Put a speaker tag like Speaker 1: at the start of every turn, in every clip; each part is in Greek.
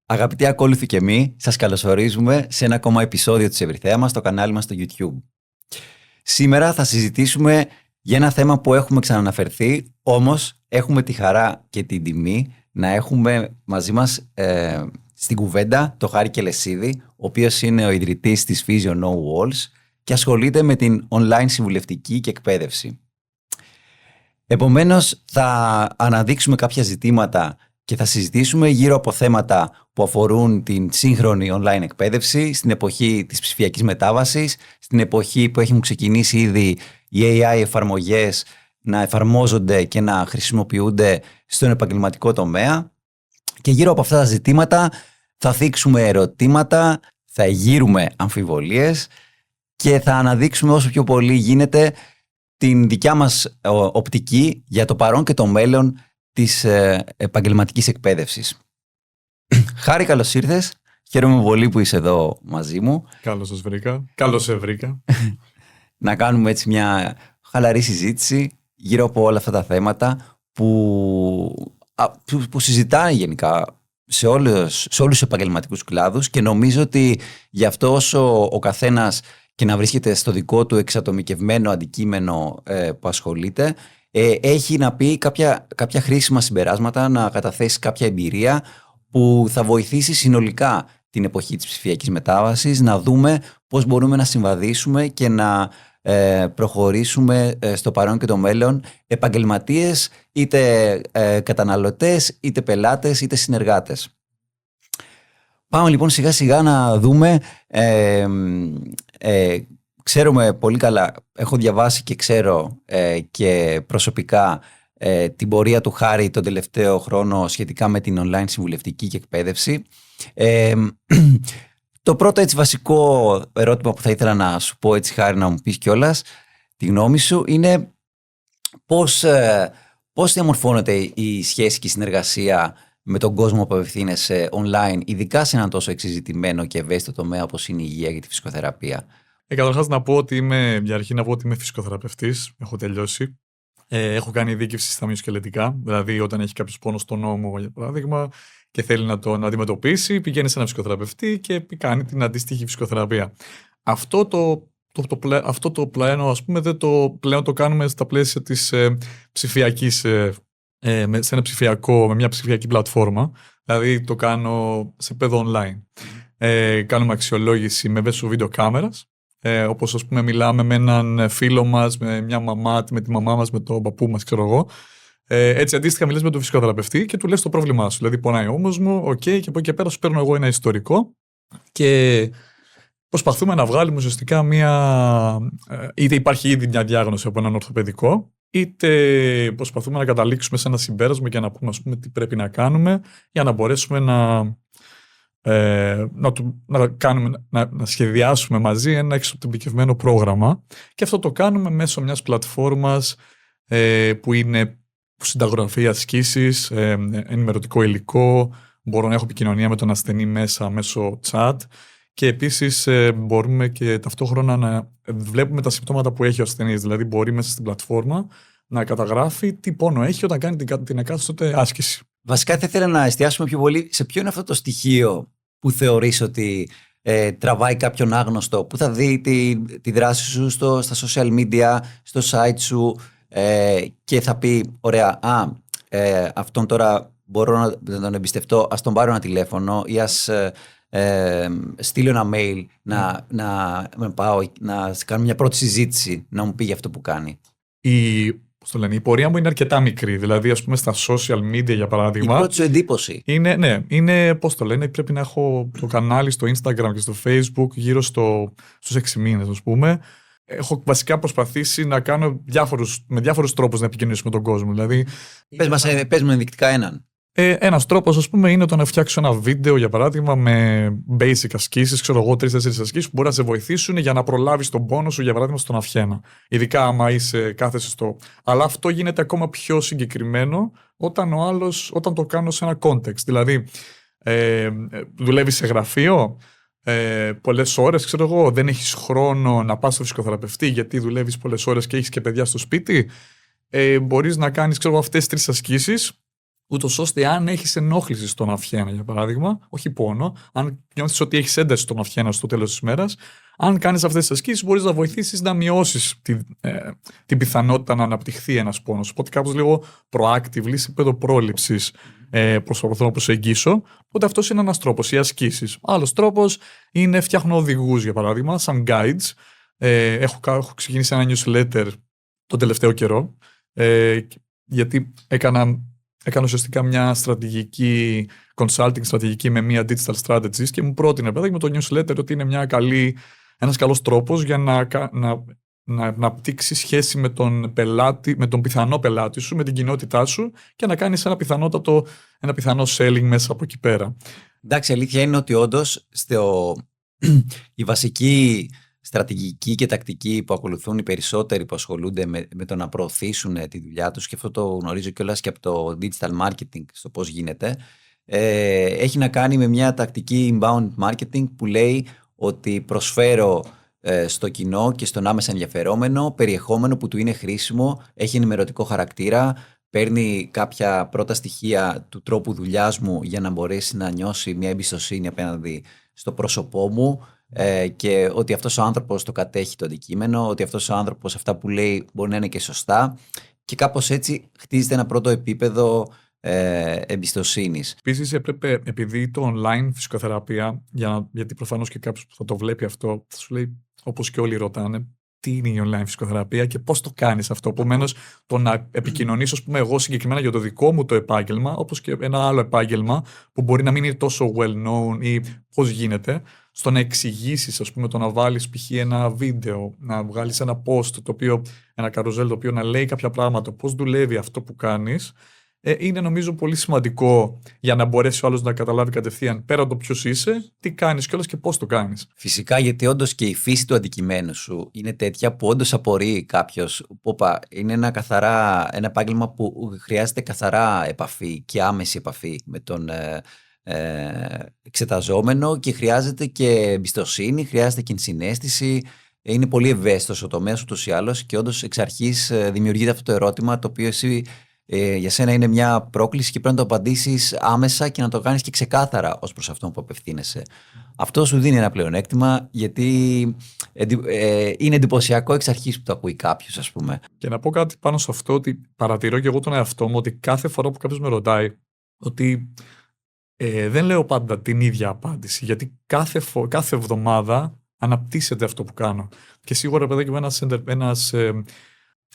Speaker 1: Αγαπητοί ακόλουθοι και εμείς, σας καλωσορίζουμε σε ένα ακόμα επεισόδιο της Ευρυθέαμας στο κανάλι μας στο YouTube. Σήμερα θα συζητήσουμε για ένα θέμα που έχουμε ξαναναφερθεί, όμως έχουμε τη χαρά και την τιμή να έχουμε μαζί μας στην κουβέντα το Χάρη Κελεσίδη, ο οποίος είναι ο ιδρυτής της Physio No Walls και ασχολείται με την online συμβουλευτική και εκπαίδευση. Επομένως, θα αναδείξουμε κάποια ζητήματα και θα συζητήσουμε γύρω από θέματα που αφορούν την σύγχρονη online εκπαίδευση, στην εποχή της ψηφιακής μετάβασης, στην εποχή που έχουν ξεκινήσει ήδη οι AI εφαρμογές να εφαρμόζονται και να χρησιμοποιούνται στον επαγγελματικό τομέα. Και γύρω από αυτά τα ζητήματα θα θίξουμε ερωτήματα, θα εγείρουμε αμφιβολίες και θα αναδείξουμε όσο πιο πολύ γίνεται την δικιά μας οπτική για το παρόν και το μέλλον της επαγγελματικής εκπαίδευσης. Χάρη, καλώς ήρθες. Χαίρομαι πολύ που είσαι εδώ μαζί μου.
Speaker 2: Καλώς σας βρήκα. Καλώς σε βρήκα.
Speaker 1: Να κάνουμε έτσι μια χαλαρή συζήτηση γύρω από όλα αυτά τα θέματα που συζητάνε γενικά σε όλους τους επαγγελματικούς κλάδους, και νομίζω ότι γι' αυτό όσο ο καθένας και να βρίσκεται στο δικό του εξατομικευμένο αντικείμενο που ασχολείται, έχει να πει κάποια χρήσιμα συμπεράσματα, να καταθέσει κάποια εμπειρία που θα βοηθήσει συνολικά την εποχή της ψηφιακής μετάβασης, να δούμε πώς μπορούμε να συμβαδίσουμε και να προχωρήσουμε στο παρόν και το μέλλον, επαγγελματίες, είτε καταναλωτές, είτε πελάτες, είτε συνεργάτες. Πάμε λοιπόν σιγά σιγά να δούμε. Ξέρουμε πολύ καλά, έχω διαβάσει και ξέρω και προσωπικά την πορεία του Χάρη τον τελευταίο χρόνο σχετικά με την online συμβουλευτική και εκπαίδευση. Το πρώτο έτσι βασικό ερώτημα που θα ήθελα να σου πω, έτσι Χάρη, να μου πεις κιόλας τη γνώμη σου, είναι πώς διαμορφώνεται η σχέση και η συνεργασία με τον κόσμο που απευθύνεσαι online, ειδικά σε έναν τόσο εξειζητημένο και ευαίσθητο τομέα όπως είναι η υγεία και τη φυσικοθεραπεία.
Speaker 2: Καταρχάς να πω ότι είμαι φυσικοθεραπευτής, έχω τελειώσει. Έχω κάνει δίκευση στα μυοσκελετικά, δηλαδή όταν έχει κάποιος πόνο στον ώμο, για παράδειγμα, και θέλει να τον αντιμετωπίσει, πηγαίνει σε έναν ψυχοθεραπευτή και κάνει την αντίστοιχη φυσικοθεραπεία. Αυτό το πλέον, ας πούμε, πλέον το κάνουμε στα πλαίσια της ψηφιακής, σε ένα ψηφιακό, με μια ψηφιακή πλατφόρμα. Δηλαδή το κάνω σε επίπεδο online. Κάνουμε αξιολόγηση με μέσω βίντεο κάμερας. Όπως, ας πούμε, μιλάμε με έναν φίλο μας, με μια μαμά, με τη μαμά μας, με τον παππού μας, ξέρω εγώ. Έτσι, αντίστοιχα, μιλάς με τον φυσικοθεραπευτή και του λες το πρόβλημά σου. Δηλαδή, πονάει ο ώμος μου, και από εκεί και πέρα σου παίρνω εγώ ένα ιστορικό και προσπαθούμε να βγάλουμε ουσιαστικά είτε υπάρχει ήδη μια διάγνωση από έναν ορθοπαιδικό, είτε προσπαθούμε να καταλήξουμε σε ένα συμπέρασμα και να πούμε, ας πούμε, τι πρέπει να κάνουμε για να μπορέσουμε να σχεδιάσουμε μαζί ένα εξατομικευμένο πρόγραμμα. Και αυτό το κάνουμε μέσω μιας πλατφόρμας που συνταγογραφεί ασκήσεις, ενημερωτικό υλικό, μπορώ να έχω επικοινωνία με τον ασθενή μέσω chat, και επίσης μπορούμε και ταυτόχρονα να βλέπουμε τα συμπτώματα που έχει ο ασθενής. Δηλαδή μπορεί μέσα στην πλατφόρμα να καταγράφει τι πόνο έχει όταν κάνει την εκάστοτε άσκηση.
Speaker 1: Βασικά θα ήθελα να εστιάσουμε πιο πολύ σε ποιο είναι αυτό το στοιχείο που θεωρείς ότι τραβάει κάποιον άγνωστο, που θα δει τη δράση σου στα social media, στο site σου, και θα πει, ωραία, αυτόν τώρα μπορώ να τον εμπιστευτώ, ας τον πάρω ένα τηλέφωνο ή ας στείλω ένα mail να πάω να κάνω μια πρώτη συζήτηση, να μου πει για αυτό που κάνει.
Speaker 2: Η πορεία μου είναι αρκετά μικρή. Δηλαδή, ας πούμε, στα social media, για παράδειγμα.
Speaker 1: Η πρώτη σου εντύπωση.
Speaker 2: Είναι, πώς το λένε, πρέπει να έχω το κανάλι στο Instagram και στο Facebook γύρω στους 6 μήνες, ας πούμε. Έχω βασικά προσπαθήσει να κάνω με διάφορους τρόπους να επικοινωνήσω με τον κόσμο. Δηλαδή,
Speaker 1: πες μου ενδεικτικά έναν.
Speaker 2: Ένας τρόπος, ας πούμε, είναι το να φτιάξω ένα βίντεο, για παράδειγμα, με basic ασκήσεις, ξέρω εγώ, 3-4 ασκήσεις που μπορεί να σε βοηθήσουν για να προλάβεις τον πόνο σου, για παράδειγμα, στον αυχένα. Ειδικά άμα κάθεσαι Αλλά αυτό γίνεται ακόμα πιο συγκεκριμένο όταν το κάνω σε ένα context. Δηλαδή, δουλεύεις σε γραφείο πολλές ώρες, ξέρω εγώ, δεν έχεις χρόνο να πας στο φυσικοθεραπευτή γιατί δουλεύεις πολλές ώρες και έχεις και παιδιά στο σπίτι. Μπορείς να κάνεις, ξέρω εγώ, αυτές τις 3 ασκήσεις ούτως ώστε αν έχεις ενόχληση στον αυχένα, για παράδειγμα, όχι πόνο, αν νιώθεις ότι έχεις ένταση στον αυχένα στο τέλος της ημέρας, αν κάνεις αυτές τις ασκήσεις, μπορείς να βοηθήσεις να μειώσεις την πιθανότητα να αναπτυχθεί ένας πόνος. Οπότε κάπως λίγο proactively, σε επίπεδο πρόληψης, προσπαθώ να προσεγγίσω. Οπότε αυτός είναι ένας τρόπος, οι ασκήσεις. Άλλος τρόπος είναι φτιάχνω οδηγούς, για παράδειγμα, σαν guides. Έχω ξεκινήσει ένα newsletter τον τελευταίο καιρό, γιατί έκανα ουσιαστικά μια στρατηγική, consulting στρατηγική με μια digital strategist και μου πρότεινε, με το newsletter ότι είναι ένας καλός τρόπος για να αναπτύξεις σχέση με τον πιθανό πελάτη σου, με την κοινότητά σου και να κάνεις ένα πιθανό selling μέσα από εκεί πέρα.
Speaker 1: Εντάξει, η αλήθεια είναι ότι όντως η βασική στρατηγική και τακτική που ακολουθούν οι περισσότεροι που ασχολούνται με το να προωθήσουν τη δουλειά τους, και αυτό το γνωρίζω κιόλας και από το digital marketing, στο πώς γίνεται, έχει να κάνει με μια τακτική inbound marketing που λέει ότι προσφέρω στο κοινό και στον άμεσα ενδιαφερόμενο περιεχόμενο που του είναι χρήσιμο, έχει ενημερωτικό χαρακτήρα, παίρνει κάποια πρώτα στοιχεία του τρόπου δουλειάς μου για να μπορέσει να νιώσει μια εμπιστοσύνη απέναντι στο πρόσωπό μου, και ότι αυτός ο άνθρωπος το κατέχει το αντικείμενο, ότι αυτός ο άνθρωπος αυτά που λέει μπορεί να είναι και σωστά, και κάπως έτσι χτίζεται ένα πρώτο επίπεδο εμπιστοσύνης.
Speaker 2: Επίσης έπρεπε, επειδή το online φυσικοθεραπεία, γιατί προφανώς και κάποιος που θα το βλέπει αυτό θα σου λέει, όπως και όλοι ρωτάνε, τι είναι η online φυσικοθεραπεία και πώς το κάνεις αυτό. Επομένως, το να επικοινωνήσω, εγώ συγκεκριμένα για το δικό μου το επάγγελμα, όπως και ένα άλλο επάγγελμα που μπορεί να μην είναι τόσο well known ή πώς γίνεται, στο να εξηγήσεις, το να βάλεις π.χ. ένα βίντεο, να βγάλεις ένα post, ένα καρουζέλ το οποίο να λέει κάποια πράγματα, πώς δουλεύει αυτό που κάνεις, είναι νομίζω πολύ σημαντικό για να μπορέσει ο άλλος να καταλάβει κατευθείαν πέρα από το ποιος είσαι, τι κάνεις κιόλας και πώς το κάνεις.
Speaker 1: Φυσικά, γιατί όντως και η φύση του αντικειμένου σου είναι τέτοια που όντως απορεί κάποιος. Είναι ένα επάγγελμα που χρειάζεται καθαρά επαφή και άμεση επαφή με τον εξεταζόμενο, και χρειάζεται και εμπιστοσύνη, χρειάζεται και συναίσθηση. Είναι πολύ ευαίσθητος ο τομέας ούτως ή άλλως, και όντως εξ αρχής δημιουργείται αυτό το ερώτημα, το οποίο εσύ για σένα είναι μια πρόκληση και πρέπει να το απαντήσεις άμεσα και να το κάνεις και ξεκάθαρα ως προς αυτό που απευθύνεσαι. Αυτό σου δίνει ένα πλεονέκτημα, γιατί είναι εντυπωσιακό εξ αρχής που το ακούει κάποιος, ας πούμε.
Speaker 2: Και να πω κάτι πάνω σε αυτό, ότι παρατηρώ και εγώ τον εαυτό μου, ότι κάθε φορά που κάποιος με ρωτάει, ότι δεν λέω πάντα την ίδια απάντηση, γιατί κάθε εβδομάδα αναπτύσσεται αυτό που κάνω. Και σίγουρα, παιδάκι μου, ένας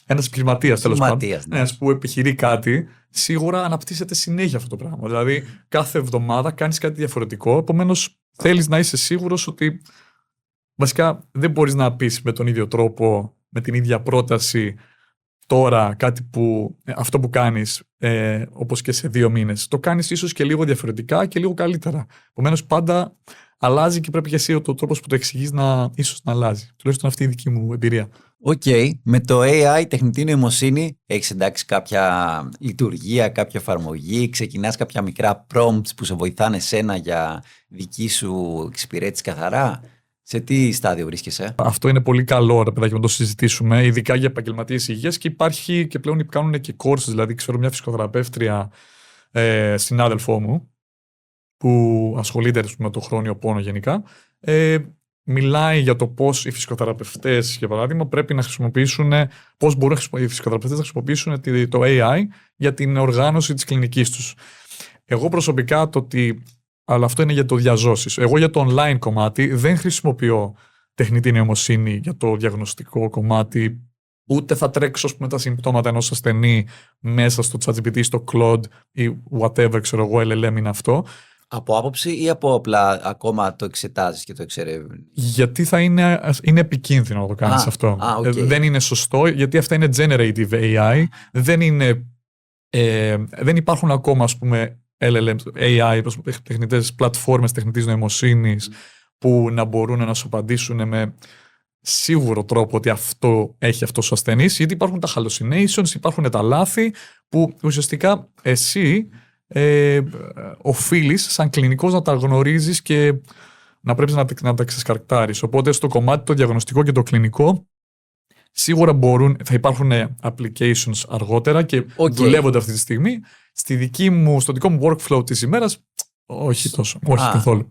Speaker 2: επιχειρηματίας, τέλος πάντων, ένας που επιχειρεί κάτι, σίγουρα αναπτύσσεται συνέχεια αυτό το πράγμα. Δηλαδή, κάθε εβδομάδα κάνεις κάτι διαφορετικό. Επομένως, θέλεις να είσαι σίγουρος ότι βασικά δεν μπορείς να πεις με τον ίδιο τρόπο, με την ίδια πρόταση τώρα αυτό που κάνεις, όπως και σε 2 μήνες. Το κάνεις ίσως και λίγο διαφορετικά και λίγο καλύτερα. Επομένως, πάντα αλλάζει και πρέπει και εσύ ο τρόπος που το εξηγείς ίσως να αλλάζει. Τουλάχιστον αυτή η δική μου εμπειρία.
Speaker 1: Οκ. Με το AI, τεχνητή νοημοσύνη, έχεις εντάξει κάποια λειτουργία, κάποια εφαρμογή, ξεκινάς κάποια μικρά prompts που σε βοηθάνε εσένα για δική σου εξυπηρέτηση καθαρά. Σε τι στάδιο βρίσκεσαι?
Speaker 2: Αυτό είναι πολύ καλό, ρε παιδάκι, να το συζητήσουμε, ειδικά για επαγγελματίες υγείας, και υπάρχει και πλέον κάνουν και courses. Δηλαδή, ξέρω μια φυσικοθεραπεύτρια, συνάδελφό μου, που ασχολείται με το χρόνιο πόνο γενικά, μιλάει για το πώς οι φυσικοθεραπευτές, για παράδειγμα, πρέπει να χρησιμοποιήσουν, πώς μπορούν οι φυσικοθεραπευτές να χρησιμοποιήσουν το AI για την οργάνωση της κλινικής τους. Εγώ προσωπικά αλλά αυτό είναι για το διαζώσεις. Εγώ για το online κομμάτι δεν χρησιμοποιώ τεχνητή νοημοσύνη για το διαγνωστικό κομμάτι, ούτε θα τρέξω τα συμπτώματα ενός ασθενή μέσα στο ChatGPT, στο Claude ή whatever, ξέρω εγώ, LLM είναι αυτό.
Speaker 1: Από άποψη ή από απλά ακόμα το εξετάζεις και το εξερευνείς?
Speaker 2: Γιατί είναι επικίνδυνο να το κάνεις αυτό.
Speaker 1: Okay.
Speaker 2: Δεν είναι σωστό, γιατί αυτά είναι generative AI. Δεν υπάρχουν ακόμα, LLM, AI, τεχνητές πλατφόρμες τεχνητής νοημοσύνης που να μπορούν να σου απαντήσουν με σίγουρο τρόπο ότι αυτό έχει αυτός ο ασθενής, γιατί υπάρχουν τα hallucinations, υπάρχουν τα λάθη που ουσιαστικά εσύ οφείλεις σαν κλινικός να τα γνωρίζεις και να πρέπει να τα ξεσκαρκτάρεις. Οπότε στο κομμάτι το διαγνωστικό και το κλινικό Σίγουρα θα υπάρχουν applications αργότερα και δουλεύονται αυτή τη στιγμή. Στο δικό μου workflow της ημέρας, όχι τόσο, όχι καθόλου.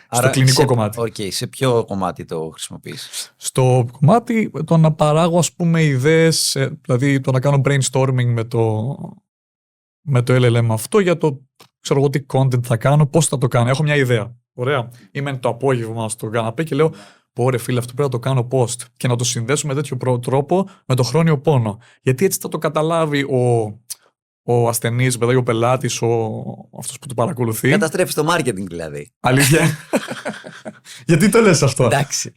Speaker 1: Άρα,
Speaker 2: στο κλινικό κομμάτι.
Speaker 1: Σε ποιο κομμάτι το χρησιμοποιείς?
Speaker 2: Στο κομμάτι το να παράγω, ας πούμε, ιδέες, δηλαδή το να κάνω brainstorming με το LLM αυτό για το, ξέρω εγώ, τι content θα κάνω, πώς θα το κάνω. Έχω μια ιδέα. Ωραία. Είμαι το απόγευμα στο καναπέ και λέω, πω ρε φίλε, αυτό πρέπει να το κάνω post και να το συνδέσω με τέτοιο τρόπο με το χρόνιο πόνο. Γιατί έτσι θα το καταλάβει ο ασθενής, δηλαδή ο πελάτης, αυτός που το παρακολουθεί.
Speaker 1: Καταστρέφεις το marketing δηλαδή.
Speaker 2: Αλήθεια. Γιατί το λες αυτό?
Speaker 1: Εντάξει.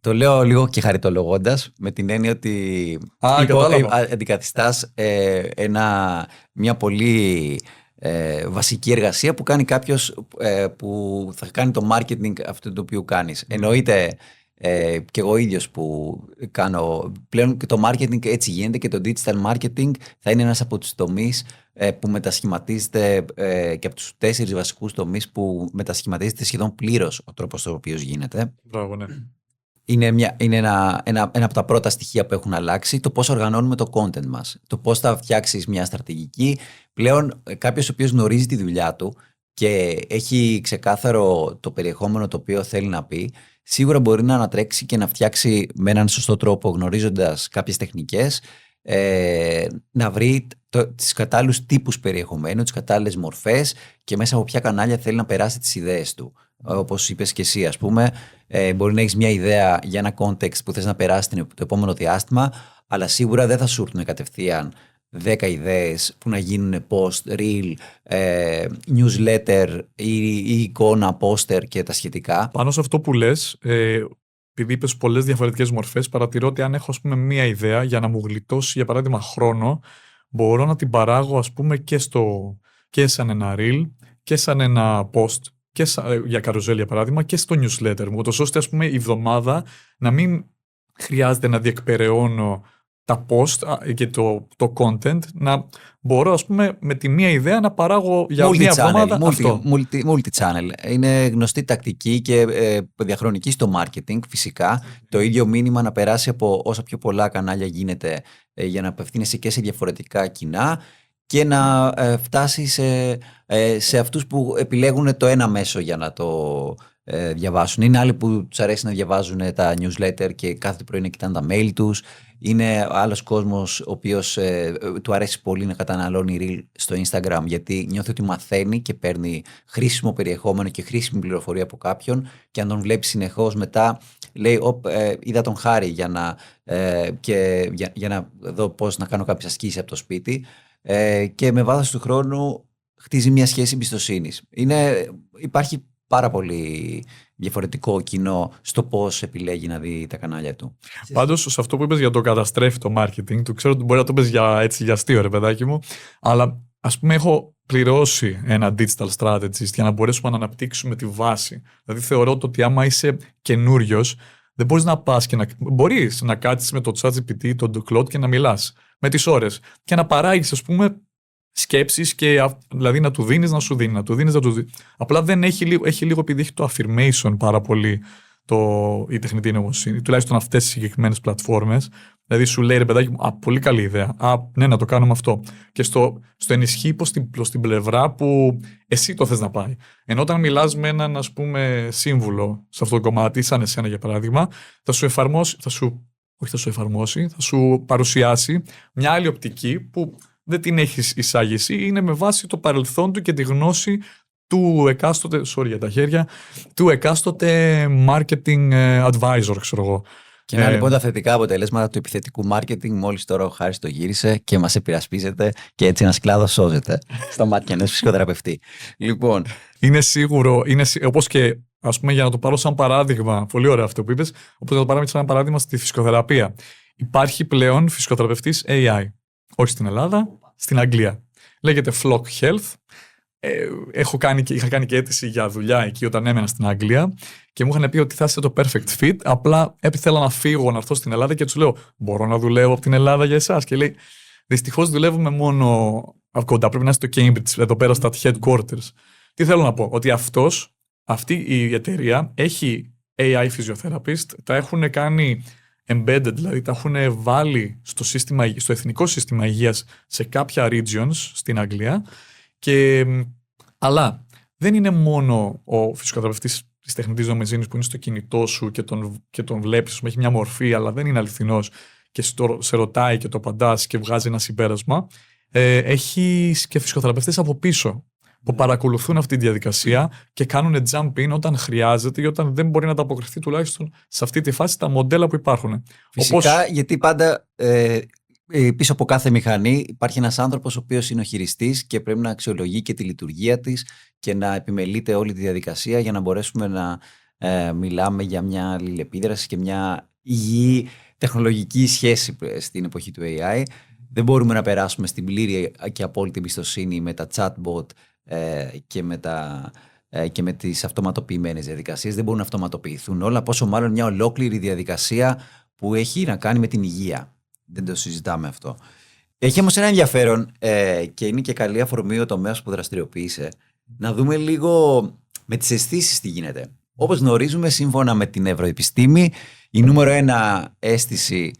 Speaker 1: Το λέω λίγο και χαριτολογώντας, με την έννοια ότι αντικαθιστάς μια πολύ βασική εργασία που κάνει κάποιος που θα κάνει το marketing αυτού του οποίου κάνεις. Εννοείται και εγώ ίδιος που κάνω πλέον και το marketing έτσι γίνεται, και το digital marketing θα είναι ένας από τους τομείς που μετασχηματίζεται και από τους 4 βασικούς τομείς που μετασχηματίζεται σχεδόν πλήρως ο τρόπος ο οποίος γίνεται.
Speaker 2: Μπράβο, ναι.
Speaker 1: Είναι ένα από τα πρώτα στοιχεία που έχουν αλλάξει, το πώς οργανώνουμε το content μας, το πώς θα φτιάξεις μια στρατηγική. Πλέον κάποιος ο οποίος γνωρίζει τη δουλειά του και έχει ξεκάθαρο το περιεχόμενο το οποίο θέλει να πει, σίγουρα μπορεί να ανατρέξει και να φτιάξει με έναν σωστό τρόπο, γνωρίζοντας κάποιες τεχνικές, να βρει τις κατάλληλους τύπους περιεχομένου, τις κατάλληλες μορφές και μέσα από ποια κανάλια θέλει να περάσει τις ιδέες του. Όπως είπες και εσύ, ας πούμε, μπορεί να έχεις μια ιδέα για ένα context που θες να περάσει το επόμενο διάστημα, αλλά σίγουρα δεν θα σου έρθουν κατευθείαν 10 ιδέες που να γίνουν post, reel, newsletter ή εικόνα, poster και τα σχετικά.
Speaker 2: Πάνω σε αυτό που λες, επειδή είπες πολλές διαφορετικές μορφές, παρατηρώ ότι αν έχω, ας πούμε, μία ιδέα για να μου γλιτώσει, για παράδειγμα, χρόνο, μπορώ να την παράγω, ας πούμε, και σαν ένα reel και σαν ένα post και για καρουζέλ, για παράδειγμα, και στο newsletter μου, ώστε, ας πούμε, η εβδομάδα να μην χρειάζεται να διεκπεραιώνω τα post και το content, να μπορώ, ας πούμε, με τη μία ιδέα να παράγω για μία εβδομάδα αυτό.
Speaker 1: Multi-channel. Είναι γνωστή τακτική και διαχρονική στο marketing, φυσικά. Το ίδιο μήνυμα να περάσει από όσα πιο πολλά κανάλια γίνεται για να απευθύνεσαι και σε διαφορετικά κοινά και να φτάσει σε αυτούς που επιλέγουν το ένα μέσο για να το διαβάσουν. Είναι άλλοι που τους αρέσει να διαβάζουν τα newsletter και κάθε πρωί να κοιτάνε τα mail τους. Είναι άλλος κόσμος ο οποίος του αρέσει πολύ να καταναλώνει reel στο Instagram, γιατί νιώθει ότι μαθαίνει και παίρνει χρήσιμο περιεχόμενο και χρήσιμη πληροφορία από κάποιον, και αν τον βλέπει συνεχώς μετά λέει είδα τον Χάρη για να δω πώς να κάνω κάποιες ασκήσεις από το σπίτι, και με βάθος του χρόνου χτίζει μια σχέση εμπιστοσύνης. Υπάρχει πάρα πολύ διαφορετικό κοινό στο πώς επιλέγει να δει τα κανάλια του.
Speaker 2: Πάντως, σε αυτό που είπες για το καταστρέφει το marketing, το ξέρω ότι μπορεί να το πες για αστείο, ρε παιδάκι μου, αλλά ας πούμε έχω πληρώσει ένα digital strategist για να μπορέσουμε να αναπτύξουμε τη βάση. Δηλαδή θεωρώ ότι άμα είσαι καινούριος, δεν μπορείς να πας και μπορείς να κάτσεις με το ChatGPT, το Claude και να μιλάς με τις ώρες και να παράγεις, ας πούμε, σκέψεις, και δηλαδή να του δίνεις, να σου δίνει, να του δίνεις, να του δίνει. Απλά δεν έχει λίγο επειδή έχει το affirmation πάρα πολύ η τεχνητή νοημοσύνη, τουλάχιστον αυτές τις συγκεκριμένες πλατφόρμες. Δηλαδή σου λέει, ρε παιδάκι μου, πολύ καλή ιδέα. Ναι, να το κάνουμε αυτό. Και στο ενισχύει προς την πλευρά που εσύ το θες να πάει. Ενώ όταν μιλάς με έναν, ας πούμε, σύμβουλο σε αυτό το κομμάτι, σαν εσένα για παράδειγμα, θα σου παρουσιάσει μια άλλη οπτική που δεν την έχεις εισάγει εσύ, είναι με βάση το παρελθόν του και τη γνώση του εκάστοτε, του εκάστοτε marketing advisor, ξέρω εγώ.
Speaker 1: Και να λοιπόν τα θετικά αποτελέσματα του επιθετικού marketing, μόλις τώρα ο Χάρης το γύρισε και μας επειρασπίζεται και έτσι ένας κλάδος σώζεται στα μάτια ενός φυσικοθεραπευτή. Λοιπόν.
Speaker 2: Είναι σίγουρο, όπως και, ας πούμε, για να το πάρω σαν παράδειγμα, πολύ ωραίο αυτό που είπες, όπως να το πάρουμε σαν παράδειγμα στη φυσικοθεραπεία. Υπάρχει πλέον φυσικοθεραπευτής AI. Όχι στην Ελλάδα, στην Αγγλία. Λέγεται Flock Health. Είχα κάνει και αίτηση για δουλειά εκεί όταν έμενα στην Αγγλία και μου είχαν πει ότι θα είστε το perfect fit. Απλά ήθελα να φύγω, να έρθω στην Ελλάδα και τους λέω: μπορώ να δουλεύω από την Ελλάδα για εσάς? Και λέει: δυστυχώς δουλεύουμε μόνο από κοντά. Πρέπει να είστε στο Cambridge, εδώ πέρα στα headquarters. Τι θέλω να πω? Ότι αυτή η εταιρεία έχει AI physiotherapist, τα έχουν κάνει embedded, δηλαδή τα έχουν βάλει στο εθνικό σύστημα υγείας σε κάποια regions στην Αγγλία. Αλλά δεν είναι μόνο ο φυσικοθεραπευτής της τεχνητής νοημοσύνης που είναι στο κινητό σου και τον βλέπεις, έχει μια μορφή, αλλά δεν είναι αληθινός και σε ρωτάει και το απαντάς και βγάζει ένα συμπέρασμα. Έχει και φυσικοθεραπευτές από πίσω που παρακολουθούν αυτή τη διαδικασία και κάνουν jump in όταν χρειάζεται ή όταν δεν μπορεί να ανταποκριθεί τουλάχιστον σε αυτή τη φάση τα μοντέλα που υπάρχουν.
Speaker 1: Φυσικά, γιατί πάντα πίσω από κάθε μηχανή υπάρχει ένας άνθρωπος ο οποίος είναι ο χειριστής και πρέπει να αξιολογεί και τη λειτουργία της και να επιμελείται όλη τη διαδικασία για να μπορέσουμε να μιλάμε για μια αλληλεπίδραση και μια υγιή τεχνολογική σχέση στην εποχή του AI. Δεν μπορούμε να περάσουμε στην πλήρη και απόλυτη εμπιστοσύνη με τα chatbot και με τις αυτοματοποιημένες διαδικασίες. Δεν μπορούν να αυτοματοποιηθούν όλα, πόσο μάλλον μια ολόκληρη διαδικασία που έχει να κάνει με την υγεία. Δεν το συζητάμε αυτό. Έχει όμως ένα ενδιαφέρον και είναι και καλή αφορμή ο τομέας που δραστηριοποίησε να δούμε λίγο με τις αισθήσεις τι γίνεται. Όπως γνωρίζουμε, σύμφωνα με την ευρωεπιστήμη, η νούμερο 1 αίσθηση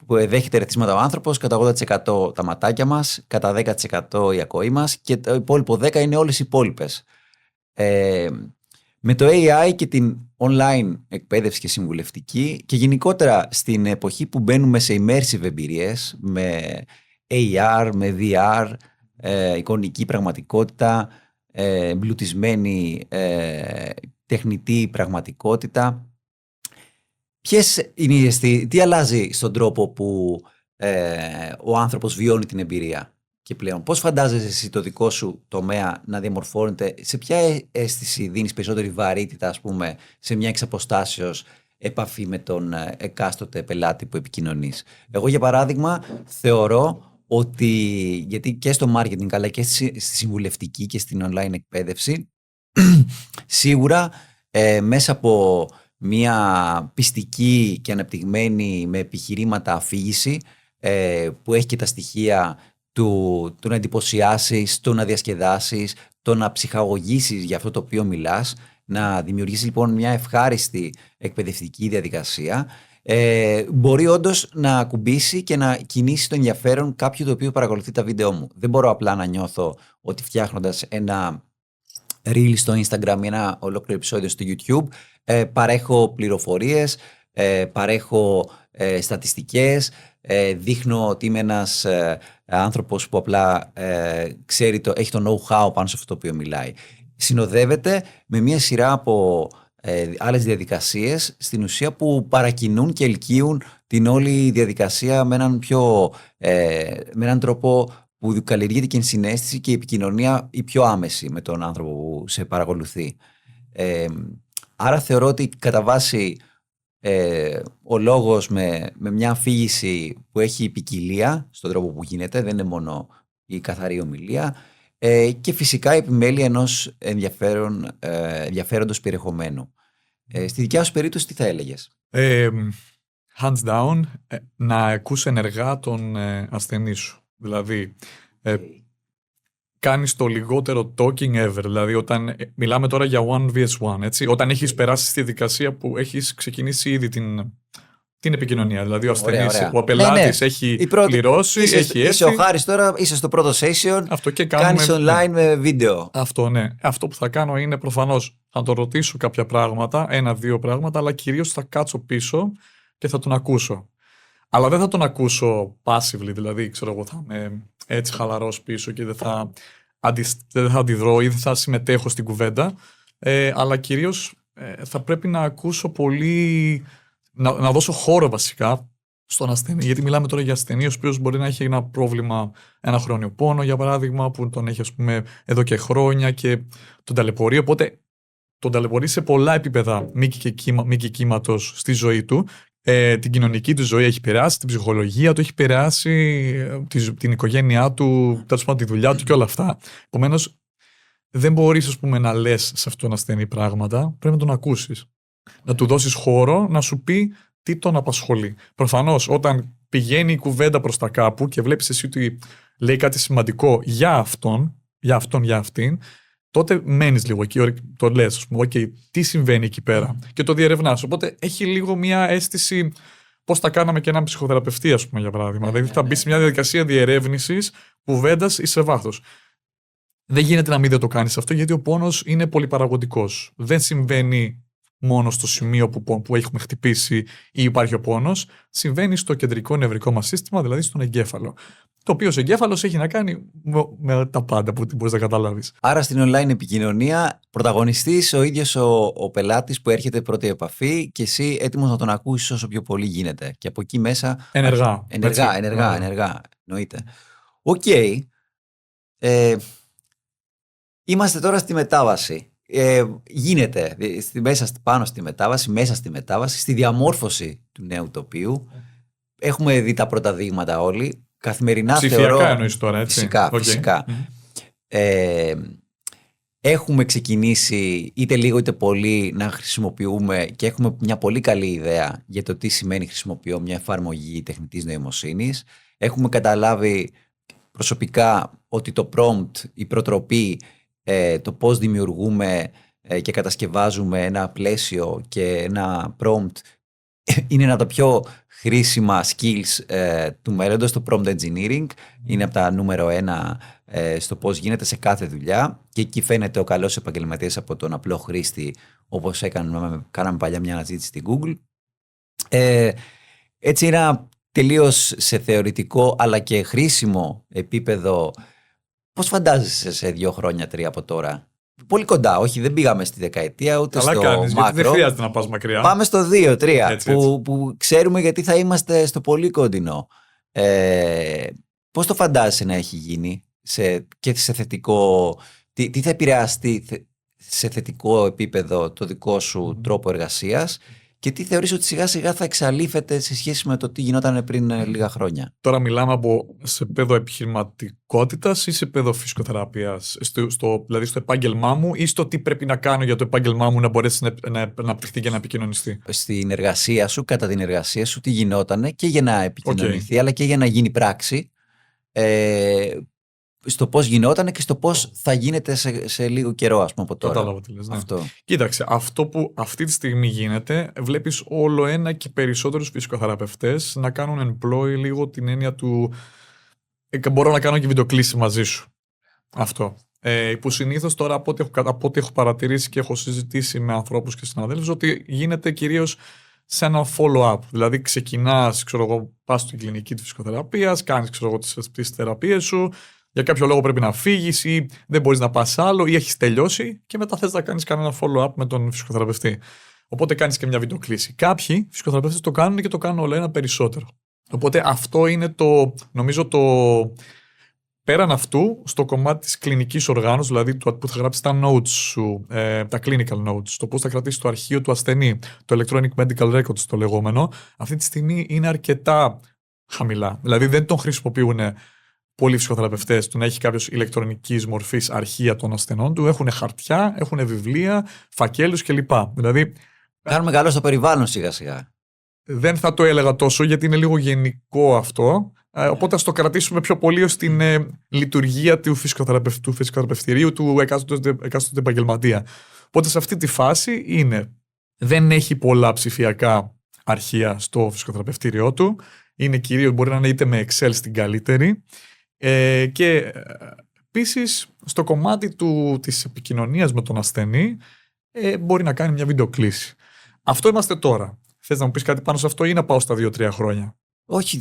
Speaker 1: που δέχεται ερεθίσματα ο άνθρωπος, κατά 80% τα ματάκια μας, κατά 10% η ακοή μας και το υπόλοιπο 10% είναι όλες οι υπόλοιπες. Με το AI και την online εκπαίδευση και συμβουλευτική και γενικότερα στην εποχή που μπαίνουμε σε immersive εμπειρίες με AR, με VR, εικονική πραγματικότητα, εμπλουτισμένη τεχνητή πραγματικότητα, ποιες είναι οι αισθήσεις, τι αλλάζει στον τρόπο που ο άνθρωπος βιώνει την εμπειρία και πλέον πώς φαντάζεσαι εσύ το δικό σου τομέα να διαμορφώνεται, σε ποια αίσθηση δίνεις περισσότερη βαρύτητα, ας πούμε, σε μια εξ αποστάσεως επαφή με τον εκάστοτε πελάτη που επικοινωνείς? Εγώ για παράδειγμα θεωρώ ότι, γιατί και στο marketing αλλά και στη συμβουλευτική και στην online εκπαίδευση σίγουρα μέσα από μια πιστική και αναπτυγμένη με επιχειρήματα αφήγηση που έχει και τα στοιχεία του να εντυπωσιάσεις, του να διασκεδάσεις, το να ψυχαγωγήσεις για αυτό το οποίο μιλάς, να δημιουργήσεις λοιπόν μια ευχάριστη εκπαιδευτική διαδικασία, μπορεί όντως να ακουμπήσει και να κινήσει το ενδιαφέρον κάποιου το οποίο παρακολουθεί τα βίντεό μου. Δεν μπορώ απλά να νιώθω ότι φτιάχνοντας ένα reel στο Instagram ή ένα ολόκληρο επεισόδιο στο YouTube παρέχω πληροφορίες, παρέχω στατιστικές, δείχνω ότι είμαι ένας άνθρωπος που απλά έχει το know-how πάνω σε αυτό το οποίο μιλάει. Συνοδεύεται με μια σειρά από άλλες διαδικασίες στην ουσία που παρακινούν και ελκύουν την όλη διαδικασία με έναν τρόπο που καλλιεργείται και η συναίσθηση και η επικοινωνία η πιο άμεση με τον άνθρωπο που σε παρακολουθεί. Άρα θεωρώ ότι κατά βάση ο λόγος με μια αφήγηση που έχει ποικιλία στον τρόπο που γίνεται, δεν είναι μόνο η καθαρή ομιλία, και φυσικά η επιμέλεια ενός ενδιαφέροντος περιεχομένου. Στη δικιά σου περίπτωση τι θα έλεγες?
Speaker 2: Hands down, να ακούς ενεργά τον ασθενή σου. Δηλαδή, κάνεις το λιγότερο talking ever. Δηλαδή, όταν μιλάμε τώρα για 1vs1, έτσι, όταν έχεις περάσει στη δικασία που έχεις ξεκινήσει ήδη την επικοινωνία. Δηλαδή, ο ασθενής, ο πελάτης έχει πληρώσει, έχει έρθει.
Speaker 1: Είσαι ο Χάρης τώρα, είσαι στο πρώτο session,
Speaker 2: αυτό και
Speaker 1: κάνεις online με βίντεο.
Speaker 2: Αυτό, ναι. Αυτό που θα κάνω είναι προφανώς θα τον ρωτήσω κάποια πράγματα, 1-2 πράγματα, αλλά κυρίως θα κάτσω πίσω και θα τον ακούσω. Αλλά δεν θα τον ακούσω passively, δηλαδή ξέρω εγώ θα είμαι έτσι χαλαρός πίσω και δεν θα αντιδρώ ή δεν θα συμμετέχω στην κουβέντα, αλλά κυρίως θα πρέπει να ακούσω πολύ, να δώσω χώρο βασικά στον ασθενή, γιατί μιλάμε τώρα για ασθενή ο οποίος μπορεί να έχει ένα πρόβλημα, ένα χρόνιο πόνο για παράδειγμα, που τον έχει ας πούμε εδώ και χρόνια και τον ταλαιπωρεί, οπότε τον ταλαιπωρεί σε πολλά επίπεδα μήκη κύματος στη ζωή του. Την κοινωνική του ζωή έχει περάσει, την ψυχολογία του έχει περάσει, την οικογένειά του, τέλος πάντων τη δουλειά του και όλα αυτά. Επομένως, δεν μπορείς ας πούμε, να λες σε αυτόν τον ασθενή πράγματα, πρέπει να τον ακούσεις. Να του δώσεις χώρο να σου πει τι τον απασχολεί. Προφανώς, όταν πηγαίνει η κουβέντα προς τα κάπου και βλέπεις εσύ ότι λέει κάτι σημαντικό για αυτόν, για αυτήν, τότε μένεις λίγο εκεί, το λες, ας πούμε, okay, τι συμβαίνει εκεί πέρα και το διερευνάς. Οπότε έχει λίγο μια αίσθηση πώς θα κάναμε και έναν ψυχοθεραπευτή, ας πούμε, για παράδειγμα. Δηλαδή θα μπει σε μια διαδικασία διερεύνησης, κουβέντας ή σε βάθος. Δεν γίνεται να μην το κάνεις αυτό, γιατί ο πόνος είναι πολυπαραγωγικός. Δεν συμβαίνει μόνο στο σημείο που έχουμε χτυπήσει ή υπάρχει ο πόνος, συμβαίνει στο κεντρικό νευρικό μας σύστημα, δηλαδή στον εγκέφαλο. Το οποίο ο εγκέφαλος έχει να κάνει με τα πάντα που μπορείς να καταλάβεις.
Speaker 1: Άρα στην online επικοινωνία, πρωταγωνιστής ο ίδιος ο πελάτης που έρχεται πρώτη επαφή και εσύ έτοιμος να τον ακούσεις όσο πιο πολύ γίνεται. Και από εκεί μέσα.
Speaker 2: Ενεργά.
Speaker 1: Ενεργά. Εννοείται. Οκ. Είμαστε τώρα στη μετάβαση. Γίνεται πάνω στη μετάβαση, μέσα στη μετάβαση, στη διαμόρφωση του νέου τοπίου. Έχουμε δει τα πρώτα δείγματα όλοι. Καθημερινά
Speaker 2: ψηφιακά εννοείς τώρα, έτσι.
Speaker 1: Φυσικά. Έχουμε ξεκινήσει είτε λίγο είτε πολύ να χρησιμοποιούμε και έχουμε μια πολύ καλή ιδέα για το τι σημαίνει χρησιμοποιώ μια εφαρμογή τεχνητής νοημοσύνης. Έχουμε καταλάβει προσωπικά ότι το prompt, η προτροπή, το πώς δημιουργούμε και κατασκευάζουμε ένα πλαίσιο και ένα prompt είναι ένα από τα πιο χρήσιμα skills του μέλλοντος. Το prompt engineering είναι από τα νούμερο 1 στο πώς γίνεται σε κάθε δουλειά και εκεί φαίνεται ο καλός επαγγελματίας από τον απλό χρήστη, όπως κάναμε παλιά μια αναζήτηση στην Google. Έτσι είναι τελείως σε θεωρητικό αλλά και χρήσιμο επίπεδο. Πώς φαντάζεσαι σε 2 χρόνια, 3 από τώρα? Πολύ κοντά, όχι, δεν πήγαμε στη δεκαετία ούτε
Speaker 2: καλά
Speaker 1: στο
Speaker 2: κάνεις,
Speaker 1: μάκρο.
Speaker 2: Γιατί δεν χρειάζεται να πας μακριά.
Speaker 1: Πάμε στο 2-3 που ξέρουμε γιατί θα είμαστε στο πολύ κοντινό. Πώς το φαντάζεσαι να έχει γίνει και σε θετικό, τι θα επηρεαστεί σε θετικό επίπεδο το δικό σου τρόπο εργασίας και τι θεωρείς ότι σιγά σιγά θα εξαλείφεται σε σχέση με το τι γινόταν πριν λίγα χρόνια?
Speaker 2: Τώρα μιλάμε σε επίπεδο επιχειρηματικότητας ή σε επίπεδο φυσικοθεραπείας, δηλαδή στο επάγγελμά μου ή στο τι πρέπει να κάνω για το επάγγελμά μου να μπορέσει να αναπτυχθεί και να επικοινωνιστεί?
Speaker 1: Στην εργασία σου, κατά την εργασία σου, τι γινότανε και για να επικοινωνηθεί αλλά και για να γίνει πράξη. Στο πώς γινόταν και στο πώς θα γίνεται σε λίγο καιρό, ας πούμε, από τώρα.
Speaker 2: Κατάλαβα τι λες, ναι.
Speaker 1: Αυτό.
Speaker 2: Κοίταξε, αυτό που αυτή τη στιγμή γίνεται, βλέπεις όλο ένα και περισσότερους φυσικοθεραπευτές να κάνουν employ λίγο την έννοια του μπορώ να κάνω και βιντεοκλήση μαζί σου. Αυτό. Που συνήθως τώρα από ό,τι έχω παρατηρήσει και έχω συζητήσει με ανθρώπους και συναδέλφους, ότι γίνεται κυρίως σε ένα follow-up. Δηλαδή ξεκινάς, πας στην κλινική της φυσικοθεραπείας, κάνεις τις θεραπείες σου, για κάποιο λόγο πρέπει να φύγεις ή δεν μπορείς να πας άλλο ή έχεις τελειώσει και μετά θες να κάνεις κανένα follow-up με τον φυσικοθεραπευτή. Οπότε κάνεις και μια βιντεοκλήση. Κάποιοι φυσικοθεραπευτές το κάνουν και το κάνουν όλο ένα περισσότερο. Οπότε αυτό είναι νομίζω πέραν αυτού, στο κομμάτι της κλινικής οργάνωσης, δηλαδή που θα γράψεις τα notes σου, τα clinical notes, το πώς θα κρατήσεις το αρχείο του ασθενή, το electronic medical records το λεγόμενο, αυτή τη στιγμή είναι αρκετά χαμηλά. Δηλαδή δεν τον χρησιμοποιούν πολλοί φυσικοθεραπευτές του να έχει κάποιος ηλεκτρονικής μορφής αρχεία των ασθενών του, έχουν χαρτιά, έχουν βιβλία, φακέλους κλπ. Δηλαδή.
Speaker 1: Κάνουμε καλό στο περιβάλλον σιγά-σιγά.
Speaker 2: Δεν θα το έλεγα τόσο γιατί είναι λίγο γενικό αυτό. Οπότε ας το κρατήσουμε πιο πολύ ως την λειτουργία του φυσικοθεραπευτηρίου του εκάστοτε επαγγελματία. Οπότε σε αυτή τη φάση δεν έχει πολλά ψηφιακά αρχεία στο φυσικοθεραπευτήριό του. Είναι κυρίως, μπορεί να είναι είτε με Excel στην καλύτερη. Και επίσης στο κομμάτι της επικοινωνίας με τον ασθενή μπορεί να κάνει μια βιντεοκλήση. Αυτό είμαστε τώρα. Θες να μου πεις κάτι πάνω σε αυτό ή να πάω στα 2-3 χρόνια?
Speaker 1: Όχι,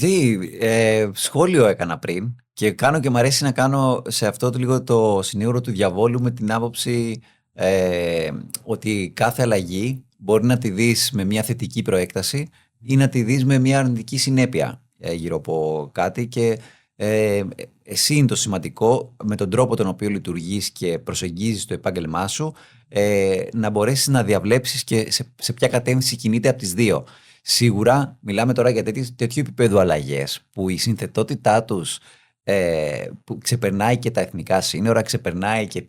Speaker 1: σχόλιο έκανα πριν και κάνω και μου αρέσει να κάνω σε αυτό λίγο το συνήγορο του διαβόλου με την άποψη ότι κάθε αλλαγή μπορεί να τη δεις με μια θετική προέκταση ή να τη δεις με μια αρνητική συνέπεια γύρω από κάτι και εσύ είναι το σημαντικό με τον τρόπο τον οποίο λειτουργείς και προσεγγίζεις το επάγγελμά σου να μπορέσεις να διαβλέψεις και σε ποια κατεύθυνση κινείται από τις δύο. Σίγουρα μιλάμε τώρα για τέτοιου επίπεδου αλλαγές που η συνθετότητά τους που ξεπερνάει και τα εθνικά σύνορα, ξεπερνάει και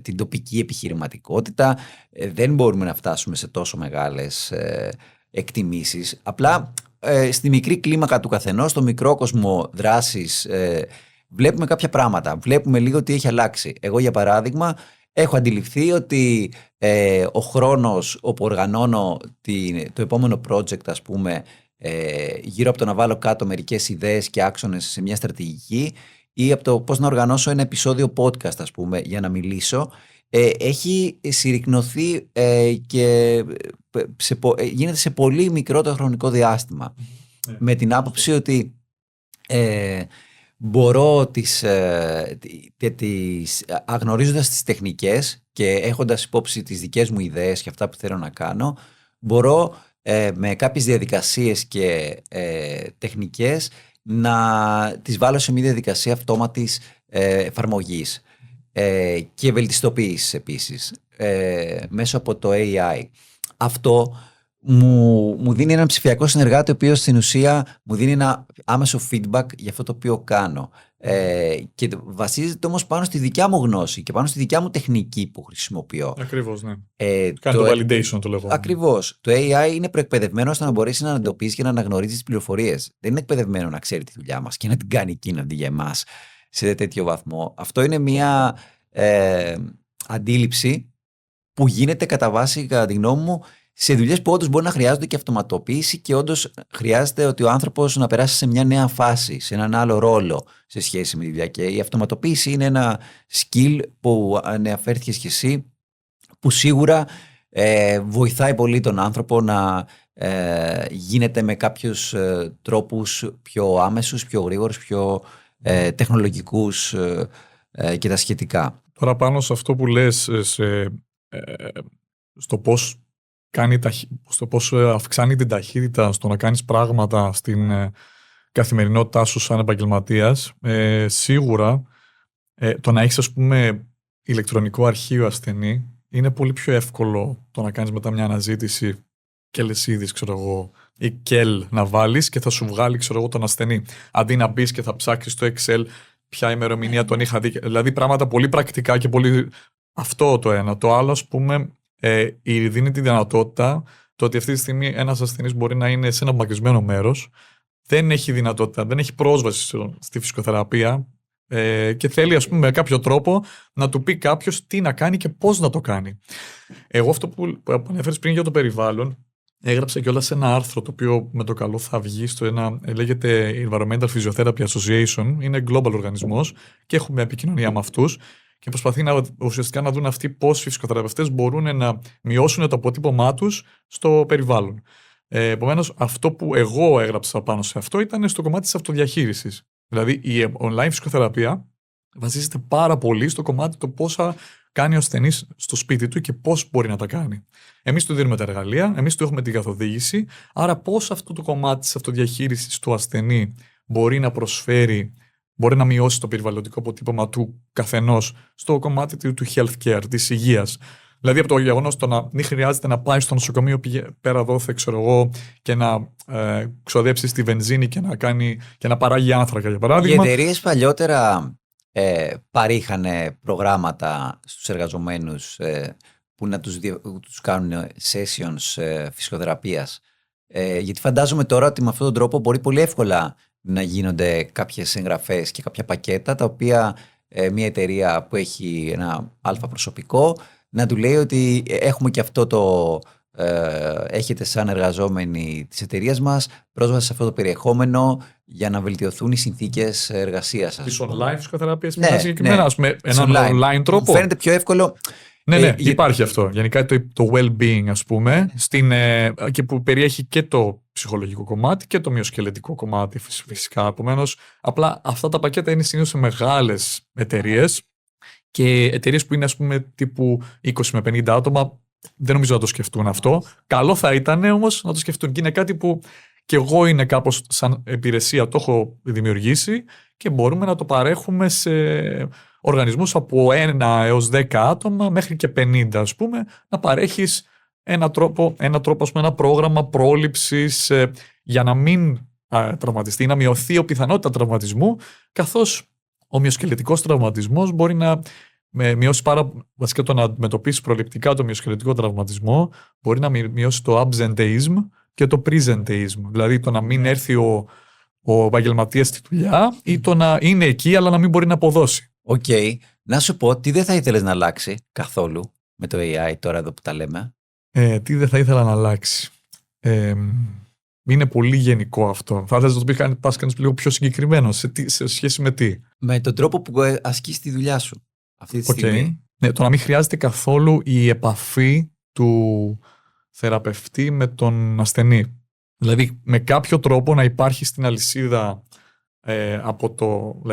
Speaker 1: την τοπική επιχειρηματικότητα. Δεν μπορούμε να φτάσουμε σε τόσο μεγάλες εκτιμήσεις. Απλά στη μικρή κλίμακα του καθενός, στο μικρό κόσμο δράσης, βλέπουμε κάποια πράγματα. Βλέπουμε λίγο τι έχει αλλάξει. Εγώ, για παράδειγμα, έχω αντιληφθεί ότι ο χρόνος όπου οργανώνω το επόμενο project, ας πούμε, γύρω από το να βάλω κάτω μερικές ιδέες και άξονες σε μια στρατηγική ή από το πώς να οργανώσω ένα επεισόδιο podcast, ας πούμε, για να μιλήσω, έχει συρρικνωθεί και γίνεται σε πολύ μικρότερο χρονικό διάστημα. Με την άποψη ότι μπορώ αγνωρίζοντας τις τεχνικές και έχοντας υπόψη τις δικές μου ιδέες και αυτά που θέλω να κάνω, μπορώ με κάποιες διαδικασίες και τεχνικές να τις βάλω σε μια διαδικασία αυτόματης εφαρμογής και βελτιστοποίησης επίσης μέσω από το AI. Αυτό μου δίνει έναν ψηφιακό συνεργάτη, ο οποίος στην ουσία μου δίνει ένα άμεσο feedback για αυτό το οποίο κάνω. Και βασίζεται όμως πάνω στη δικιά μου γνώση και πάνω στη δικιά μου τεχνική που χρησιμοποιώ.
Speaker 2: Ακριβώς, ναι. Κάνει το validation, το λέγω.
Speaker 1: Ακριβώς. Το AI είναι προεκπαιδευμένο ώστε να μπορέσει να αντιμετωπίσει και να αναγνωρίζει τις πληροφορίες. Δεν είναι εκπαιδευμένο να ξέρει τη δουλειά μας και να την κάνει εκείνη αντί για εμάς σε τέτοιο βαθμό. Αυτό είναι μια αντίληψη που γίνεται κατά βάση, κατά τη γνώμη μου, σε δουλειές που όντως μπορεί να χρειάζονται και αυτοματοποίηση και όντως χρειάζεται ότι ο άνθρωπος να περάσει σε μια νέα φάση, σε έναν άλλο ρόλο σε σχέση με τη δουλειά. Και η αυτοματοποίηση είναι ένα skill που αναφέρθηκες και εσύ, που σίγουρα βοηθάει πολύ τον άνθρωπο να γίνεται με κάποιους τρόπους πιο άμεσους, πιο γρήγορους, πιο τεχνολογικούς και τα σχετικά.
Speaker 2: Τώρα πάνω σε αυτό που λες, στο πώς αυξάνει την ταχύτητα στο να κάνεις πράγματα στην καθημερινότητά σου σαν επαγγελματίας, σίγουρα το να έχεις, ας πούμε, ηλεκτρονικό αρχείο ασθενή είναι πολύ πιο εύκολο το να κάνεις μετά μια αναζήτηση και λεσίδης, ξέρω εγώ, ή κελ να βάλεις και θα σου βγάλει, ξέρω εγώ, τον ασθενή. Αντί να μπεις και θα ψάξεις στο Excel ποια ημερομηνία τον είχα δει. Δηλαδή πράγματα πολύ πρακτικά και πολύ. Αυτό το ένα. Το άλλο, ας πούμε, δίνει τη δυνατότητα το ότι αυτή τη στιγμή ένας ασθενής μπορεί να είναι σε ένα απομακρυσμένο μέρος, δεν έχει δυνατότητα, δεν έχει πρόσβαση στη φυσικοθεραπεία και θέλει, ας πούμε, με κάποιο τρόπο να του πει κάποιος τι να κάνει και πώς να το κάνει. Εγώ αυτό που ανέφερες πριν για το περιβάλλον, έγραψα κιόλας ένα άρθρο το οποίο με το καλό θα βγει στο ένα, λέγεται Environmental Physiotherapy Association, είναι global οργανισμός και έχουμε επικοινωνία με αυτούς και προσπαθεί ουσιαστικά να δουν αυτοί πώς οι φυσικοθεραπευτές μπορούν να μειώσουν το αποτύπωμά τους στο περιβάλλον. Επομένως, αυτό που εγώ έγραψα πάνω σε αυτό ήταν στο κομμάτι της αυτοδιαχείρισης. Δηλαδή, η online φυσικοθεραπεία βασίζεται πάρα πολύ στο κομμάτι το πόσα κάνει ο ασθενής στο σπίτι του και πώς μπορεί να τα κάνει. Εμείς του δίνουμε τα εργαλεία, εμείς του έχουμε την καθοδήγηση, άρα πώς αυτό το κομμάτι της αυτοδιαχείρισης του ασθενή μπορεί να προσφέρει, μπορεί να μειώσει το περιβαλλοντικό αποτύπωμα του καθενός στο κομμάτι του healthcare, της υγείας. Δηλαδή, από το γεγονός το να μην χρειάζεται να πάει στο νοσοκομείο πέρα δόθε, ξέρω εγώ, και να ξοδέψει στη βενζίνη και να παράγει άνθρακα, για παράδειγμα.
Speaker 1: Οι εταιρείες παλιότερα παρήχανε προγράμματα στους εργαζομένους που να τους κάνουν sessions φυσικοθεραπείας. Γιατί φαντάζομαι τώρα ότι με αυτόν τον τρόπο μπορεί πολύ εύκολα να γίνονται κάποιες εγγραφές και κάποια πακέτα, τα οποία μια εταιρεία που έχει ένα αλφα προσωπικό να του λέει ότι έχουμε και αυτό το έχετε σαν εργαζόμενοι της εταιρείας μας πρόσβαση σε αυτό το περιεχόμενο για να βελτιωθούν οι συνθήκες εργασίας σας.
Speaker 2: Τις online φυσικοθεραπείες συγκεκριμένα, με έναν online τρόπο.
Speaker 1: Μου φαίνεται πιο εύκολο.
Speaker 2: Ναι, υπάρχει αυτό. Γενικά το well-being, ας πούμε, και που περιέχει και το ψυχολογικό κομμάτι και το μυοσκελετικό κομμάτι φυσικά. Επομένως, απλά αυτά τα πακέτα είναι συνήθως σε μεγάλες εταιρείες και εταιρείες που είναι, ας πούμε, τύπου 20 με 50 άτομα, δεν νομίζω να το σκεφτούν αυτό. Καλό θα ήταν όμως να το σκεφτούν. Και είναι κάτι που και εγώ είναι κάπως σαν υπηρεσία το έχω δημιουργήσει και μπορούμε να το παρέχουμε σε οργανισμούς από 1 έως 10 άτομα μέχρι και 50, ας πούμε, να παρέχεις ένα πρόγραμμα πρόληψης για να μην τραυματιστεί, να μειωθεί η πιθανότητα τραυματισμού, καθώς ο μυοσκελετικός τραυματισμός μπορεί να μειώσει βασικά το να αντιμετωπίσει προληπτικά το μυοσκελετικό τραυματισμό, μπορεί να μειώσει το absenteeism και το presenteeism, δηλαδή το να μην έρθει ο επαγγελματίας στη δουλειά ή το να είναι εκεί αλλά να μην μπορεί να αποδώσει.
Speaker 1: Οκ. Να σου πω, τι δεν θα ήθελες να αλλάξει καθόλου με το AI τώρα εδώ που τα λέμε?
Speaker 2: Τι δεν θα ήθελα να αλλάξει? είναι πολύ γενικό αυτό. Θα ήθελα να το πας κανείς λίγο πιο συγκεκριμένο, σε σχέση με τι.
Speaker 1: Με τον τρόπο που ασκείς τη δουλειά σου αυτή τη στιγμή.
Speaker 2: Ναι, το να μην χρειάζεται καθόλου η επαφή του θεραπευτή με τον ασθενή. Δηλαδή, με κάποιο τρόπο να υπάρχει στην αλυσίδα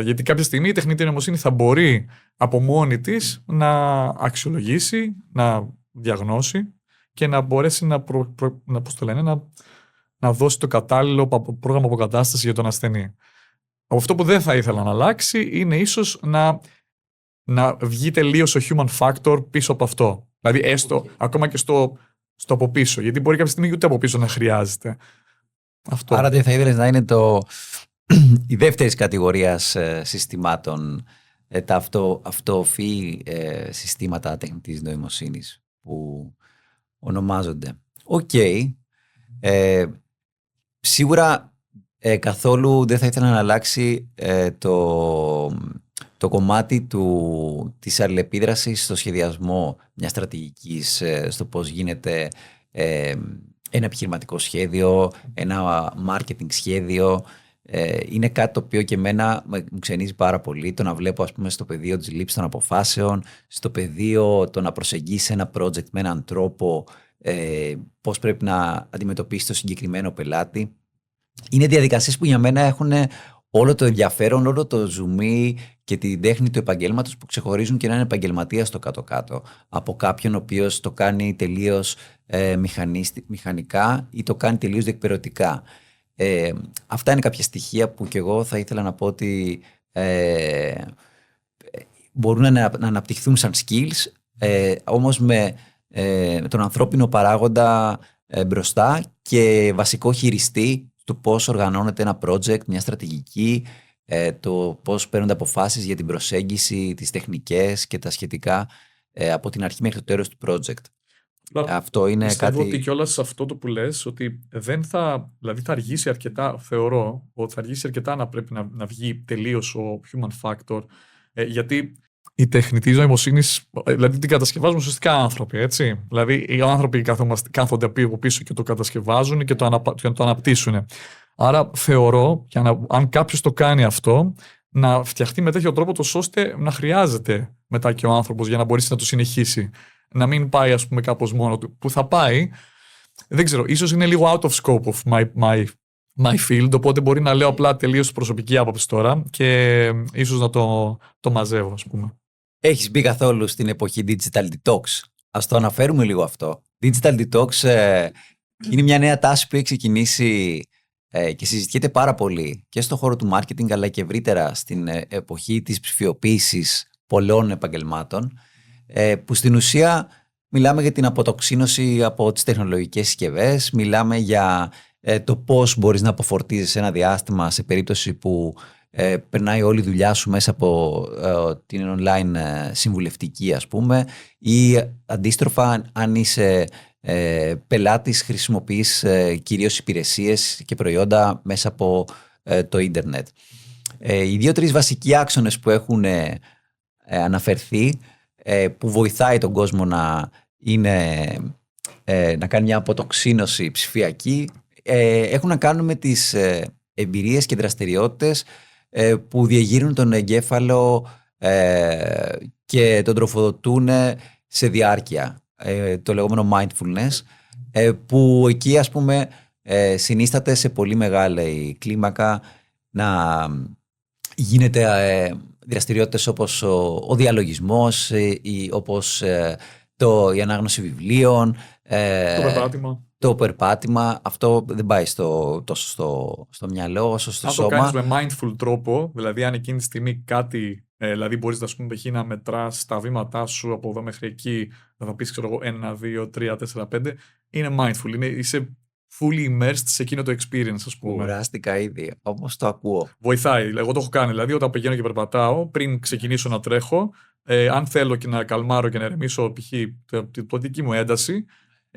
Speaker 2: γιατί κάποια στιγμή η τεχνητή νοημοσύνη θα μπορεί από μόνη της να αξιολογήσει, να διαγνώσει και να μπορέσει να δώσει το κατάλληλο πρόγραμμα αποκατάσταση για τον ασθενή. Από αυτό που δεν θα ήθελα να αλλάξει είναι ίσως να βγει τελείως ο human factor πίσω από αυτό. Δηλαδή έστω ακόμα και στο από πίσω. Γιατί μπορεί κάποια στιγμή ούτε από πίσω να χρειάζεται. Αυτό.
Speaker 1: Άρα δεν θα ήθελες να είναι η δεύτερη κατηγορία συστημάτων, τα αυτοφυή συστήματα τεχνητής νοημοσύνης που ονομάζονται. Οκ. Σίγουρα καθόλου δεν θα ήθελα να αλλάξει το κομμάτι της αλληλεπίδρασης στο σχεδιασμό μιας στρατηγικής, στο πώς γίνεται ένα επιχειρηματικό σχέδιο, ένα marketing σχέδιο. Είναι κάτι το οποίο και εμένα μου ξενίζει πάρα πολύ, το να βλέπω, ας πούμε, στο πεδίο της λήψης των αποφάσεων, στο πεδίο το να προσεγγίσει ένα project με έναν τρόπο, πώς πρέπει να αντιμετωπίσει το συγκεκριμένο πελάτη. Είναι διαδικασίες που για μένα έχουν όλο το ενδιαφέρον, όλο το ζουμί και την τέχνη του επαγγέλματος που ξεχωρίζουν και έναν επαγγελματία στο κάτω-κάτω από κάποιον ο οποίος το κάνει τελείως μηχανικά ή το κάνει τελείως διεκπαιρεωτικά. Αυτά είναι κάποια στοιχεία που και εγώ θα ήθελα να πω ότι μπορούν να αναπτυχθούν σαν skills, όμως με τον ανθρώπινο παράγοντα μπροστά και βασικό χειριστή του πώς οργανώνεται ένα project, μια στρατηγική, το πώς παίρνονται αποφάσεις για την προσέγγιση, τις τεχνικές και τα σχετικά από την αρχή μέχρι το τέλος του project. Αυτό είναι
Speaker 2: πιστεύω
Speaker 1: κάτι...
Speaker 2: ότι κιόλας σε αυτό το που λες, ότι θα αργήσει αρκετά, θεωρώ ότι θα αργήσει αρκετά να πρέπει να βγει τελείως ο human factor, γιατί η τεχνητή νοημοσύνη, δηλαδή την κατασκευάζουν ουσιαστικά άνθρωποι, έτσι. Δηλαδή οι άνθρωποι κάθονται από πίσω και το κατασκευάζουν και το αναπτύσσουν. Άρα θεωρώ, αν κάποιος το κάνει αυτό, να φτιαχτεί με τέτοιο τρόπο ώστε να χρειάζεται μετά και ο άνθρωπος για να μπορέσει να το συνεχίσει. Να μην πάει, ας πούμε, κάπως μόνο του. Που θα πάει, δεν ξέρω, ίσως είναι λίγο out of scope of my field, οπότε μπορεί να λέω απλά τελείως προσωπική άποψη τώρα και ίσως να το μαζεύω, ας πούμε.
Speaker 1: Έχεις μπει καθόλου στην εποχή Digital Detox? Ας το αναφέρουμε λίγο αυτό. Digital Detox είναι μια νέα τάση που έχει ξεκινήσει και συζητιέται πάρα πολύ και στον χώρο του marketing, αλλά και ευρύτερα στην εποχή της ψηφιοποίησης πολλών επαγγελμάτων, που στην ουσία μιλάμε για την αποτοξίνωση από τις τεχνολογικές συσκευές, μιλάμε για το πώς μπορείς να αποφορτίζεις ένα διάστημα σε περίπτωση που περνάει όλη η δουλειά σου μέσα από την online συμβουλευτική, ας πούμε, ή αντίστροφα αν είσαι πελάτης, χρησιμοποιείς κυρίως υπηρεσίες και προϊόντα μέσα από το ίντερνετ. Οι 2-3 βασικοί άξονες που έχουν αναφερθεί, που βοηθάει τον κόσμο να κάνει μια αποτοξίνωση ψηφιακή, έχουν να κάνουν με τις εμπειρίες και δραστηριότητες που διεγείρουν τον εγκέφαλο και τον τροφοδοτούν σε διάρκεια, το λεγόμενο mindfulness, που εκεί, ας πούμε, συνίσταται σε πολύ μεγάλη κλίμακα να γίνεται δραστηριότητες όπως ο διαλογισμός, όπως η ανάγνωση βιβλίων, το περπάτημα. Αυτό δεν πάει τόσο στο μυαλό όσο στο σώμα.
Speaker 2: Αν το κάνεις με mindful τρόπο, δηλαδή αν εκείνη τη στιγμή κάτι, δηλαδή μπορείς να μετράς τα βήματά σου από εδώ μέχρι εκεί, να θα πεις, ξέρω εγώ, 1, 2, 3, 4, 5, είναι mindful, είσαι fully immersed σε εκείνο το experience, ας πούμε.
Speaker 1: Κουράστηκα ήδη, όμως το ακούω.
Speaker 2: Βοηθάει. Εγώ το έχω κάνει. Δηλαδή, όταν πηγαίνω και περπατάω, πριν ξεκινήσω να τρέχω, αν θέλω και να καλμάρω και να ερεμήσω π.χ. την δική μου ένταση,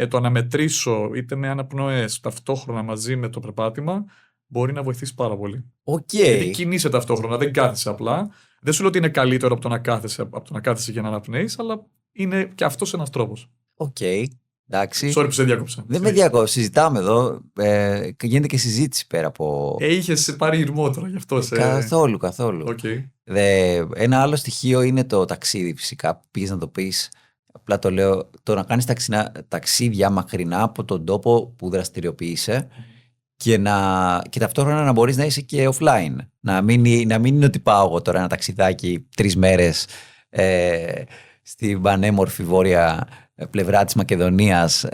Speaker 2: το να μετρήσω είτε με αναπνοές ταυτόχρονα μαζί με το περπάτημα, μπορεί να βοηθήσει πάρα πολύ. Γιατί κινείσαι ταυτόχρονα, δεν κάθεσαι απλά. Δεν σου λέω ότι είναι καλύτερο από το να κάθεσαι για να αναπνέεις, αλλά είναι και αυτός ένας τρόπος.
Speaker 1: Εντάξει.
Speaker 2: Sorry που σε διάκοψα.
Speaker 1: Δεν με διακόψει. Συζητάμε εδώ. Γίνεται και συζήτηση πέρα από.
Speaker 2: Είχες πάρει ηρμό τώρα γι' αυτό.
Speaker 1: Καθόλου.
Speaker 2: Okay.
Speaker 1: Ένα άλλο στοιχείο είναι το ταξίδι, φυσικά. Πήγες να το πεις. Απλά το λέω. Το να κάνεις ταξίδια μακρινά από τον τόπο που δραστηριοποιείσαι και ταυτόχρονα να μπορείς να είσαι και offline. Να μην είναι ότι πάω εγώ τώρα ένα ταξιδάκι 3 μέρες στην πανέμορφη βόρεια πλευρά της Μακεδονίας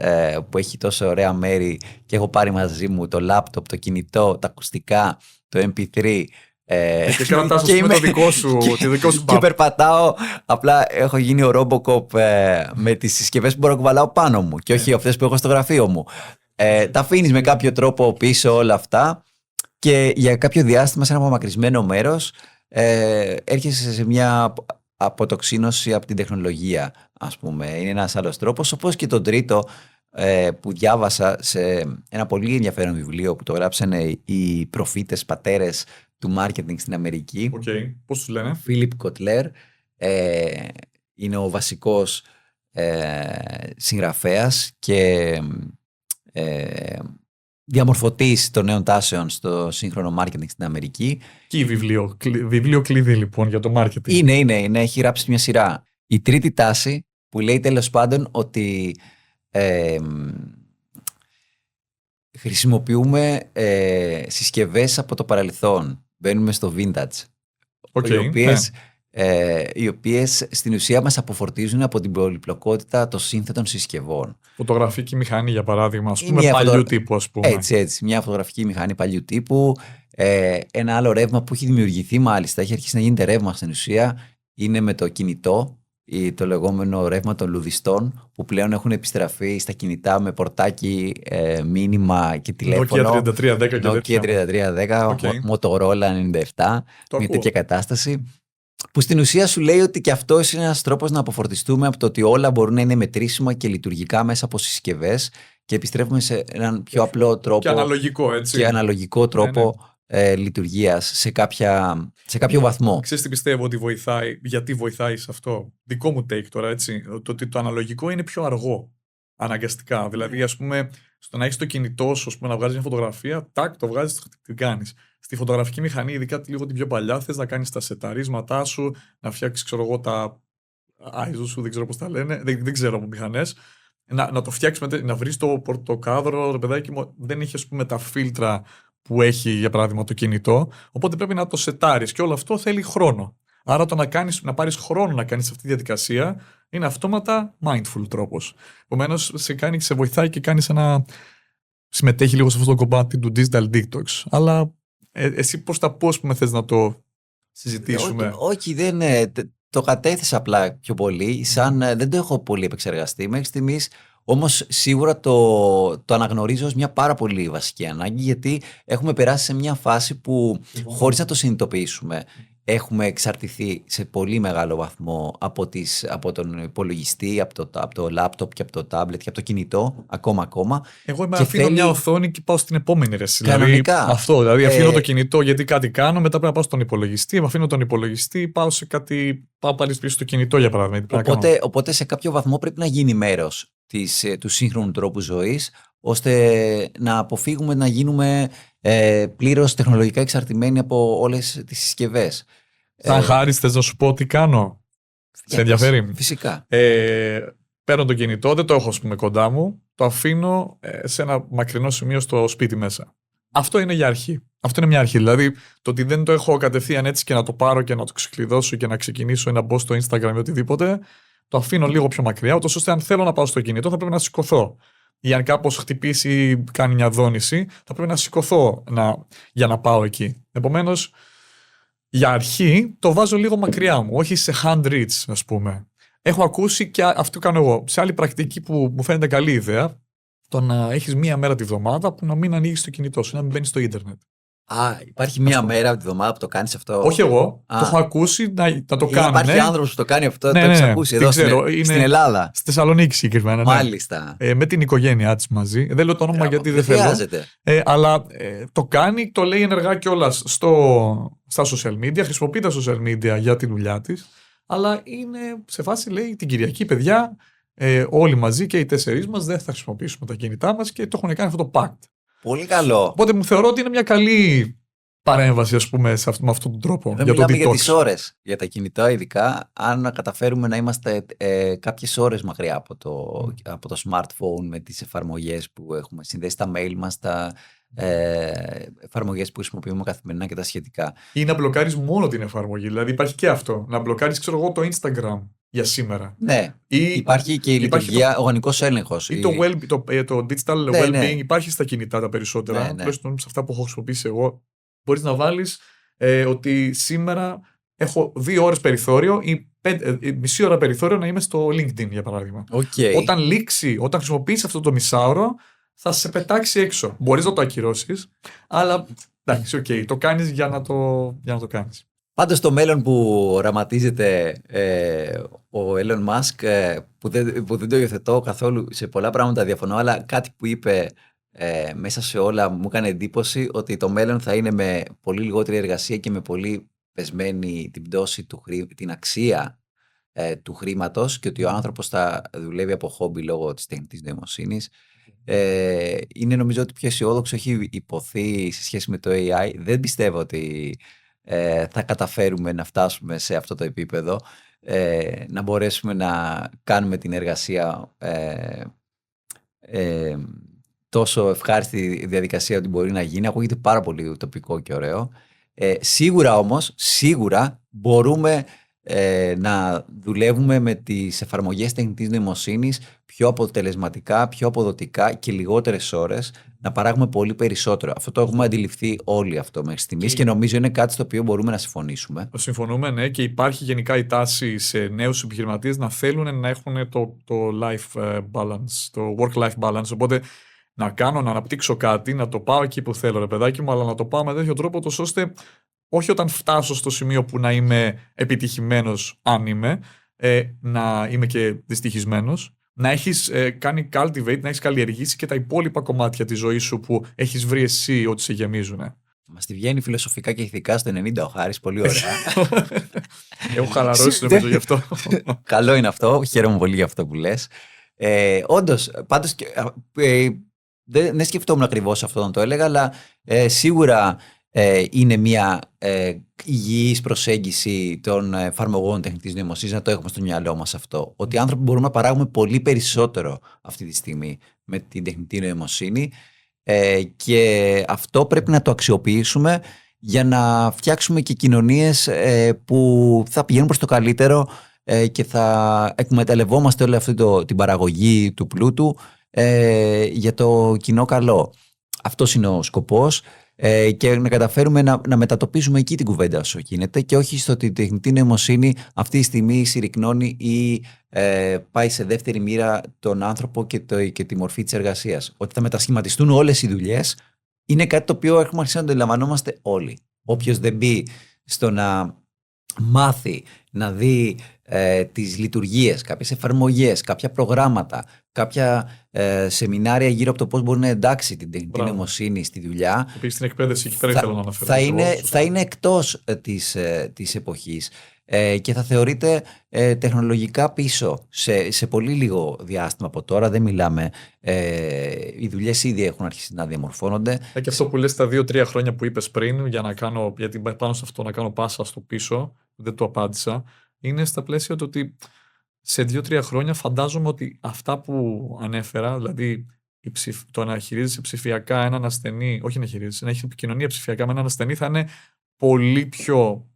Speaker 1: που έχει τόσο ωραία μέρη και έχω πάρει μαζί μου το λάπτοπ, το κινητό, τα ακουστικά, το MP3
Speaker 2: και κρατάς το δικό σου
Speaker 1: και περπατάω. Απλά έχω γίνει ο Robocop με τις συσκευές που μπορώ να κουβαλάω πάνω μου και όχι αυτές που έχω στο γραφείο μου. Τα αφήνεις με κάποιο τρόπο πίσω όλα αυτά και για κάποιο διάστημα σε ένα απομακρυσμένο μέρος έρχεσαι σε μια αποτοξίνωση από την τεχνολογία, ας πούμε. Είναι ένας άλλος τρόπος, όπως και τον τρίτο που διάβασα σε ένα πολύ ενδιαφέρον βιβλίο που το γράψανε οι προφήτες πατέρες του marketing στην Αμερική.
Speaker 2: Okay. Πώς τους λένε?
Speaker 1: Φίλιπ Κοτλέρ είναι ο βασικός συγγραφέας και διαμορφωτής των νέων τάσεων στο σύγχρονο marketing στην Αμερική.
Speaker 2: Και βιβλίο κλειδί λοιπόν για το marketing.
Speaker 1: Είναι, έχει γράψει μια σειρά. Η τρίτη τάση που λέει τέλος πάντων ότι χρησιμοποιούμε συσκευές από το παρελθόν. Μπαίνουμε στο vintage. Οι οποίες στην ουσία μας αποφορτίζουν από την πολυπλοκότητα των σύνθετων συσκευών.
Speaker 2: Φωτογραφική μηχανή, για παράδειγμα, ας πούμε, παλιού τύπου, ας πούμε.
Speaker 1: Έτσι. Μια φωτογραφική μηχανή παλιού τύπου. Ένα άλλο ρεύμα που έχει δημιουργηθεί, μάλιστα, έχει αρχίσει να γίνεται ρεύμα στην ουσία, είναι με το κινητό, το λεγόμενο ρεύμα των λουδιστών, που πλέον έχουν επιστραφεί στα κινητά με πορτάκι, μήνυμα και τηλέφωνο.
Speaker 2: Nokia 3310
Speaker 1: Nokia 3310, Motorola 97, μια τέτοια κατάσταση. Που στην ουσία σου λέει ότι και αυτό είναι ένας τρόπος να αποφορτιστούμε από το ότι όλα μπορούν να είναι μετρήσιμα και λειτουργικά μέσα από συσκευές και επιστρέφουμε σε έναν πιο απλό τρόπο
Speaker 2: και αναλογικό, έτσι.
Speaker 1: Και αναλογικό τρόπο λειτουργίας σε κάποιο βαθμό.
Speaker 2: Ξέρεις τι πιστεύω ότι βοηθάει, γιατί βοηθάει σε αυτό? Δικό μου take τώρα, έτσι. Το ότι το αναλογικό είναι πιο αργό. Αναγκαστικά. Δηλαδή, ας πούμε, στο να έχεις το κινητό σου, να βγάζεις μια φωτογραφία, τάκ, το βγάζεις, την κάνεις. Στη φωτογραφική μηχανή, ειδικά λίγο την πιο παλιά, θες να κάνεις τα σεταρίσματά σου, να φτιάξεις, τα ISO σου, δεν ξέρω πώς τα λένε, δεν ξέρω από μηχανές. Να το φτιάξεις, να βρεις το κάδρο, παιδάκι μου, δεν έχει, ας πούμε, τα φίλτρα που έχει, για παράδειγμα, το κινητό. Οπότε πρέπει να το σετάρεις και όλο αυτό θέλει χρόνο. Άρα το να πάρεις χρόνο να κάνεις αυτή τη διαδικασία είναι αυτόματα mindful τρόπος. Επομένως, σε βοηθάει και συμμετέχει λίγο σε αυτό το κομμάτι του digital detox. Αλλά εσύ πώς θες να το συζητήσουμε?
Speaker 1: Όχι, δεν το κατέθεσα απλά πιο πολύ, δεν το έχω πολύ επεξεργαστεί μέχρι στιγμής. Όμως σίγουρα το αναγνωρίζω ως μια πάρα πολύ βασική ανάγκη, γιατί έχουμε περάσει σε μια φάση που χωρίς να το συνειδητοποιήσουμε έχουμε εξαρτηθεί σε πολύ μεγάλο βαθμό από τον υπολογιστή, από το λάπτοπ και από το τάμπλετ και από το κινητό ακόμα.
Speaker 2: Εγώ αφήνω μια οθόνη και πάω στην επόμενη ρεσί.
Speaker 1: Κανονικά.
Speaker 2: Δηλαδή αφήνω το κινητό γιατί κάτι κάνω, μετά πρέπει να πάω στον υπολογιστή, αφήνω τον υπολογιστή, πάω πάλι πίσω στο κινητό, για παράδειγμα.
Speaker 1: Οπότε σε κάποιο βαθμό πρέπει να γίνει μέρος του σύγχρονου τρόπου ζωής, ώστε να αποφύγουμε να γίνουμε πλήρως τεχνολογικά εξαρτημένοι από όλες τις συσκευές.
Speaker 2: Σαν Χάρης, θες να σου πω τι κάνω? Σε ενδιαφέρει?
Speaker 1: Φυσικά.
Speaker 2: Παίρνω το κινητό, δεν το έχω, ας πούμε, κοντά μου, το αφήνω σε ένα μακρινό σημείο στο σπίτι μέσα. Αυτό είναι για αρχή. Αυτό είναι μια αρχή. Δηλαδή, το ότι δεν το έχω κατευθείαν έτσι και να το πάρω και να το ξεκλειδώσω και να ξεκινήσω ή να μπω στο Instagram ή οτιδήποτε, το αφήνω λίγο πιο μακριά, ώστε αν θέλω να πάω στο κινητό θα πρέπει να σηκωθώ. Ή αν κάπως χτυπήσει ή κάνει μια δόνηση, θα πρέπει να σηκωθώ για να πάω εκεί. Επομένως, για αρχή το βάζω λίγο μακριά μου, όχι σε hand reach, ας πούμε. Έχω ακούσει και αυτό κάνω εγώ. Σε άλλη πρακτική που μου φαίνεται καλή ιδέα, το να έχεις μία μέρα τη βδομάδα που να μην ανοίγεις το κινητό σου, να μην μπαίνεις στο ίντερνετ.
Speaker 1: Υπάρχει μία μέρα από τη βδομάδα που το κάνεις αυτό?
Speaker 2: Όχι εγώ. Το έχω ακούσει να το κάνω.
Speaker 1: Υπάρχει άνθρωπος που το κάνει αυτό, το έχεις ακούσει εδώ στην Ελλάδα?
Speaker 2: Στη Θεσσαλονίκη συγκεκριμένα.
Speaker 1: Μάλιστα.
Speaker 2: Με την οικογένειά της μαζί. Δεν λέω το όνομα γιατί δεν θέλω. Αλλά το κάνει, το λέει ενεργά κιόλας στα social media, χρησιμοποιεί τα social media για τη δουλειά της. Αλλά είναι σε φάση, λέει, την Κυριακή, παιδιά, όλοι μαζί και οι 4 μας δεν θα χρησιμοποιήσουμε τα κινητά μας και το έχουν κάνει αυτό το pact.
Speaker 1: Πολύ καλό.
Speaker 2: Οπότε μου θεωρώ ότι είναι μια καλή παρέμβαση, ας πούμε, με αυτόν τον τρόπο.
Speaker 1: Δεν μιλάμε για τις ώρες, για τα κινητά ειδικά, αν καταφέρουμε να είμαστε κάποιες ώρες μακριά από το smartphone με τις εφαρμογές που έχουμε συνδέσει, τα mail μας, τα εφαρμογές που χρησιμοποιούμε καθημερινά και τα σχετικά.
Speaker 2: Ή να μπλοκάρεις μόνο την εφαρμογή, δηλαδή υπάρχει και αυτό, να μπλοκάρεις, ξέρω εγώ, το Instagram για σήμερα.
Speaker 1: Ναι, υπάρχει και η λειτουργία, ο οργανικός έλεγχος.
Speaker 2: Ή το digital well-being υπάρχει στα κινητά τα περισσότερα, τουλάχιστον σε αυτά που έχω χρησιμοποιήσει εγώ. Μπορείς να βάλεις ότι σήμερα έχω 2 ώρες περιθώριο ή μισή ώρα περιθώριο να είμαι στο LinkedIn, για παράδειγμα.
Speaker 1: Okay.
Speaker 2: Όταν χρησιμοποιήσεις αυτό το μισάωρο, θα σε πετάξει έξω. Μπορείς να το ακυρώσεις, αλλά εντάξει, το κάνεις για να το κάνεις.
Speaker 1: Πάντως το μέλλον που οραματίζεται ο Elon Musk, που δεν το υιοθετώ καθόλου, σε πολλά πράγματα διαφωνώ, αλλά κάτι που είπε μέσα σε όλα μου έκανε εντύπωση, ότι το μέλλον θα είναι με πολύ λιγότερη εργασία και με πολύ πεσμένη την πτώση την αξία του χρήματος, και ότι ο άνθρωπος θα δουλεύει από χόμπι λόγω της τεχνητής νοημοσύνης. Είναι νομίζω ότι πιο αισιόδοξο έχει υποθεί σε σχέση με το AI. Δεν πιστεύω ότι θα καταφέρουμε να φτάσουμε σε αυτό το επίπεδο, να μπορέσουμε να κάνουμε την εργασία τόσο ευχάριστη διαδικασία ότι μπορεί να γίνει. Ακούγεται πάρα πολύ ουτοπικό και ωραίο. Σίγουρα όμως, μπορούμε να δουλεύουμε με τις εφαρμογές τεχνητής νοημοσύνης πιο αποτελεσματικά, πιο αποδοτικά και λιγότερες ώρες, να παράγουμε πολύ περισσότερο. Αυτό το έχουμε αντιληφθεί όλοι αυτό μέχρι στιγμής και νομίζω είναι κάτι στο οποίο μπορούμε να συμφωνήσουμε.
Speaker 2: Συμφωνούμε, ναι, και υπάρχει γενικά η τάση σε νέους επιχειρηματίες να θέλουν να έχουν το life balance, το work-life balance. Οπότε να αναπτύξω κάτι, να το πάω εκεί που θέλω, ρε παιδάκι μου, αλλά να το πάω με τέτοιο τρόπο, τόσο ώστε όχι όταν φτάσω στο σημείο που να είμαι επιτυχημένος, αν είμαι, να είμαι και δυστυχισμένος, να έχεις κάνει cultivate, να έχεις καλλιεργήσει και τα υπόλοιπα κομμάτια της ζωής σου που έχεις βρει εσύ ότι σε γεμίζουν.
Speaker 1: Μας τη βγαίνει φιλοσοφικά και ηθικά στο 90 ο Χάρης, πολύ ωραία.
Speaker 2: Έχω χαλαρώσει νομίζω γι' αυτό.
Speaker 1: Καλό είναι αυτό, χαίρομαι πολύ για αυτό που λες. Όντως, πάντως, δεν σκεφτόμουν ακριβώς αυτό να το έλεγα, αλλά σίγουρα είναι μια υγιής προσέγγιση των εφαρμογών τεχνητής νοημοσύνης, να το έχουμε στο μυαλό μας αυτό. Ότι οι άνθρωποι μπορούμε να παράγουμε πολύ περισσότερο αυτή τη στιγμή με την τεχνητή νοημοσύνη, και αυτό πρέπει να το αξιοποιήσουμε για να φτιάξουμε και κοινωνίες που θα πηγαίνουν προς το καλύτερο και θα εκμεταλλευόμαστε όλη αυτή την παραγωγή του πλούτου για το κοινό καλό. Αυτός είναι ο σκοπός, και να καταφέρουμε να μετατοπίζουμε εκεί την κουβέντα όσο γίνεται, και όχι στο ότι η τεχνητή νοημοσύνη αυτή τη στιγμή συρρυκνώνει ή πάει σε δεύτερη μοίρα τον άνθρωπο και τη μορφή της εργασίας. Ότι θα μετασχηματιστούν όλες οι δουλειές είναι κάτι το οποίο έχουμε αρχίσει να το αντιλαμβανόμαστε όλοι. Όποιος δεν μπει στο να μάθει, να δει τις λειτουργίες, κάποιες εφαρμογές, κάποια προγράμματα, κάποια σεμινάρια γύρω από το πώς μπορεί να εντάξει την τεχνητή νοημοσύνη στη δουλειά,
Speaker 2: επίσης την εκπαίδευση εκεί πέρα ήθελα να αναφέρω.
Speaker 1: Θα είναι εκτός της εποχής και θα θεωρείται τεχνολογικά πίσω σε πολύ λίγο διάστημα από τώρα. Δεν μιλάμε, οι δουλειές ήδη έχουν αρχίσει να διαμορφώνονται.
Speaker 2: Και αυτό που λες τα 2-3 χρόνια που είπες πριν, γιατί πάνω σε αυτό να κάνω πάσα στο πίσω, δεν το απάντησα, είναι στα πλαίσια του ότι σε 2-3 χρόνια φαντάζομαι ότι αυτά που ανέφερα, δηλαδή το να χειρίζεσαι ψηφιακά έναν ασθενή, όχι να χειρίζεσαι, να έχει επικοινωνία ψηφιακά με έναν ασθενή, θα είναι πολύ πιο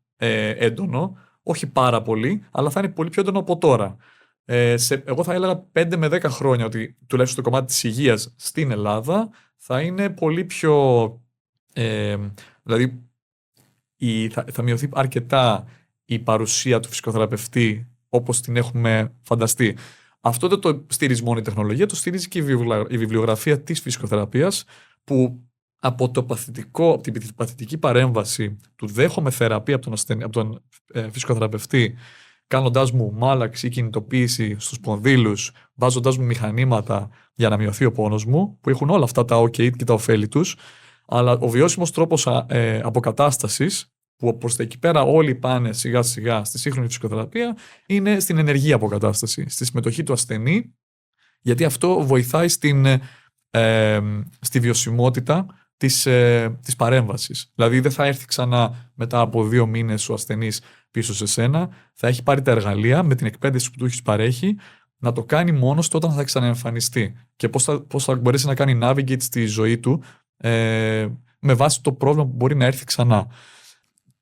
Speaker 2: έντονο, όχι πάρα πολύ, αλλά θα είναι πολύ πιο έντονο από τώρα. Εγώ θα έλεγα 5 με 10 χρόνια ότι τουλάχιστον το κομμάτι της υγείας στην Ελλάδα θα είναι πολύ πιο. Δηλαδή θα μειωθεί αρκετά η παρουσία του φυσικοθεραπευτή όπως την έχουμε φανταστεί. Αυτό δεν το στηρίζει μόνο η τεχνολογία, το στηρίζει και η βιβλιογραφία της φυσικοθεραπείας, που από την παθητική παρέμβαση του δέχομαι θεραπεία από τον φυσικοθεραπευτή, κάνοντάς μου μάλαξη ή κινητοποίηση στους σπονδύλους, βάζοντάς μου μηχανήματα για να μειωθεί ο πόνος μου, που έχουν όλα αυτά τα OK και τα ωφέλη τους, αλλά ο βιώσιμος τρόπος αποκατάστασης που προς τα εκεί πέρα όλοι πάνε σιγά σιγά στη σύγχρονη φυσικοθεραπεία, είναι στην ενεργή αποκατάσταση, στη συμμετοχή του ασθενή, γιατί αυτό βοηθάει στη βιωσιμότητα της παρέμβασης. Δηλαδή δεν θα έρθει ξανά μετά από 2 μήνες ο ασθενής πίσω σε σένα, θα έχει πάρει τα εργαλεία με την εκπαίδευση που του έχεις παρέχει να το κάνει μόνος του όταν θα ξαναεμφανιστεί και πώς θα μπορέσει να κάνει navigate στη ζωή του με βάση το πρόβλημα που μπορεί να έρθει ξανά.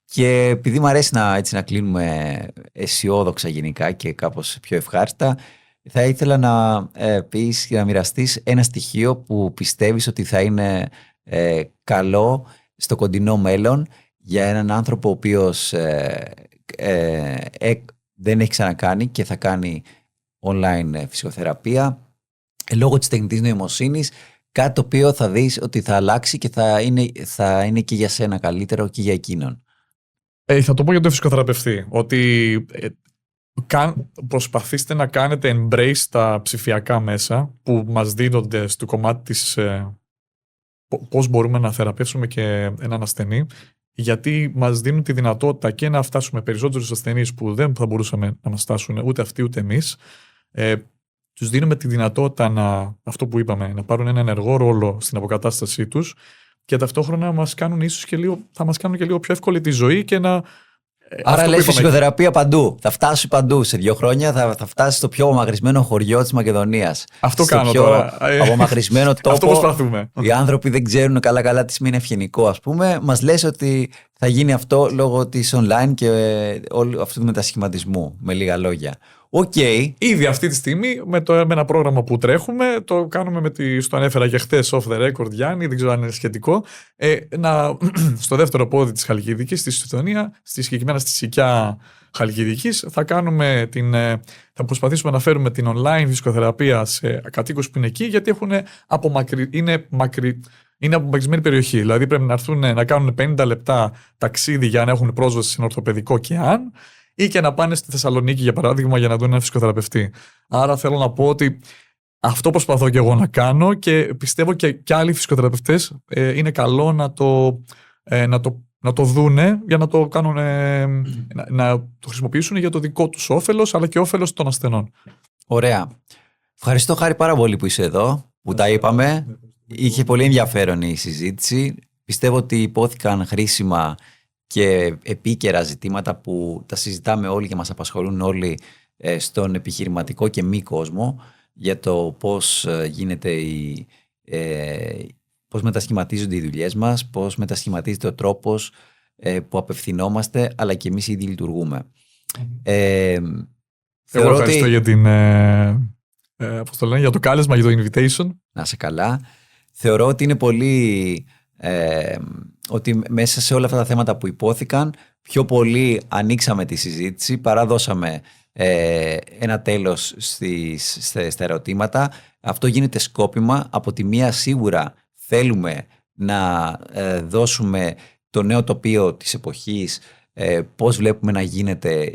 Speaker 1: Και επειδή μου αρέσει να κλείνουμε αισιόδοξα γενικά και κάπως πιο ευχάριστα, θα ήθελα να πεις και να μοιραστείς ένα στοιχείο που πιστεύεις ότι θα είναι καλό στο κοντινό μέλλον για έναν άνθρωπο ο οποίος δεν έχει ξανακάνει και θα κάνει online φυσικοθεραπεία λόγω της τεχνητής νοημοσύνης, κάτι το οποίο θα δεις ότι θα αλλάξει και θα είναι και για σένα καλύτερο και για εκείνον.
Speaker 2: Θα το πω για τον φυσικοθεραπευτή, ότι προσπαθήστε να κάνετε embrace τα ψηφιακά μέσα που μας δίνονται στο κομμάτι της πώς μπορούμε να θεραπεύσουμε και έναν ασθενή, γιατί μας δίνουν τη δυνατότητα και να φτάσουμε περισσότερους ασθενείς που δεν θα μπορούσαμε να μας φτάσουν ούτε αυτοί ούτε εμείς. Τους δίνουμε τη δυνατότητα αυτό που είπαμε, να πάρουν ένα ενεργό ρόλο στην αποκατάστασή τους και ταυτόχρονα θα μας κάνουν και λίγο πιο εύκολη τη ζωή και να...
Speaker 1: Άρα λες φυσικοθεραπεία παντού. Θα φτάσει παντού. Σε 2 χρόνια θα φτάσει στο πιο απομακρυσμένο χωριό της Μακεδονίας.
Speaker 2: Αυτό κάνω τώρα.
Speaker 1: Απομακρυσμένο τόπο.
Speaker 2: Αυτό προσπαθούμε.
Speaker 1: Οι άνθρωποι δεν ξέρουν καλά τι σημαίνει ευγενικό, ας πούμε. Μας λες ότι θα γίνει αυτό λόγω της online και όλου αυτού του μετασχηματισμού. Με λίγα λόγια.
Speaker 2: Ήδη αυτή τη στιγμή με ένα πρόγραμμα που τρέχουμε, το κάνουμε στο ανέφερα και χθες off the record, Γιάννη, δεν ξέρω αν είναι σχετικό, στο δεύτερο πόδι της Χαλκιδικής, στη Συντονία, συγκεκριμένα στη Σικιά Χαλκιδικής, θα προσπαθήσουμε να φέρουμε την online φυσικοθεραπεία σε κατοίκους που είναι εκεί, γιατί είναι απομακρυσμένη περιοχή. Δηλαδή πρέπει να έρθουν να κάνουν 50 λεπτά ταξίδι για να έχουν πρόσβαση σε ένα ορθοπαιδικό ΚΕΑΝ, ή και να πάνε στη Θεσσαλονίκη, για παράδειγμα, για να δουν έναν φυσικοθεραπευτή. Άρα θέλω να πω ότι αυτό προσπαθώ και εγώ να κάνω και πιστεύω και άλλοι φυσικοθεραπευτές είναι καλό να το δούνε για να το κάνουν, να το χρησιμοποιήσουν για το δικό τους όφελος, αλλά και όφελος των ασθενών.
Speaker 1: Ωραία. Ευχαριστώ, Χάρη, πάρα πολύ που είσαι εδώ, που τα είπαμε. Είχε πολύ ενδιαφέρον η συζήτηση. Πιστεύω ότι υπόθηκαν χρήσιμα και επίκαιρα ζητήματα που τα συζητάμε όλοι και μας απασχολούν όλοι στον επιχειρηματικό και μη κόσμο, για το πώς πώς μετασχηματίζονται οι δουλειές μας, πώς μετασχηματίζεται ο τρόπος που απευθυνόμαστε, αλλά και εμείς ήδη λειτουργούμε.
Speaker 2: Εγώ ευχαριστώ για το κάλεσμα, για το invitation.
Speaker 1: Να είσαι καλά. Θεωρώ ότι είναι πολύ... ότι μέσα σε όλα αυτά τα θέματα που υπόθηκαν, πιο πολύ ανοίξαμε τη συζήτηση παρά δώσαμε ένα τέλος στα ερωτήματα. Αυτό γίνεται σκόπιμα. Από τη μία σίγουρα θέλουμε να δώσουμε το νέο τοπίο της εποχής, πώς βλέπουμε να γίνεται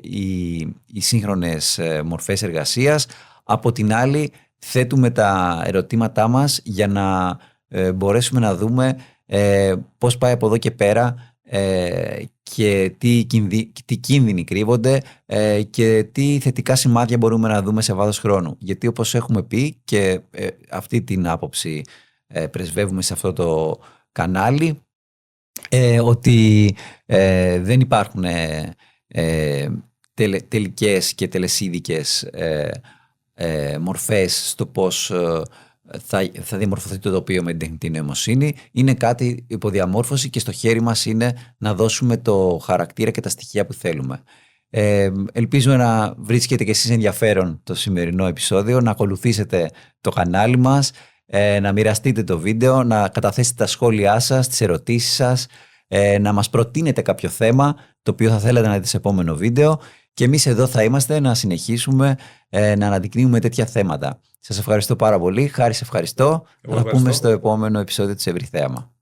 Speaker 1: οι σύγχρονες μορφές εργασίας. Από την άλλη θέτουμε τα ερωτήματά μας για να μπορέσουμε να δούμε πώς πάει από εδώ και πέρα και τι κίνδυνοι κρύβονται και τι θετικά σημάδια μπορούμε να δούμε σε βάθος χρόνου. Γιατί όπως έχουμε πει και αυτή την άποψη πρεσβεύουμε σε αυτό το κανάλι, ότι δεν υπάρχουν τελικές και τελεσίδικες μορφές στο πώς θα διαμορφωθεί το τοπίο με την τεχνητή νοημοσύνη. Είναι κάτι υποδιαμόρφωση και στο χέρι μας είναι να δώσουμε το χαρακτήρα και τα στοιχεία που θέλουμε. Ελπίζουμε να βρίσκετε και εσείς ενδιαφέρον το σημερινό επεισόδιο, να ακολουθήσετε το κανάλι μας, να μοιραστείτε το βίντεο, να καταθέσετε τα σχόλιά σας, τις ερωτήσεις σας, να μας προτείνετε κάποιο θέμα το οποίο θα θέλατε να δείτε σε επόμενο βίντεο, και εμείς εδώ θα είμαστε να συνεχίσουμε να αναδεικνύουμε τέτοια θέματα. Σας ευχαριστώ πάρα πολύ. Χάρη, σε ευχαριστώ. Θα τα πούμε στο επόμενο επεισόδιο της Ευρυθέαμα.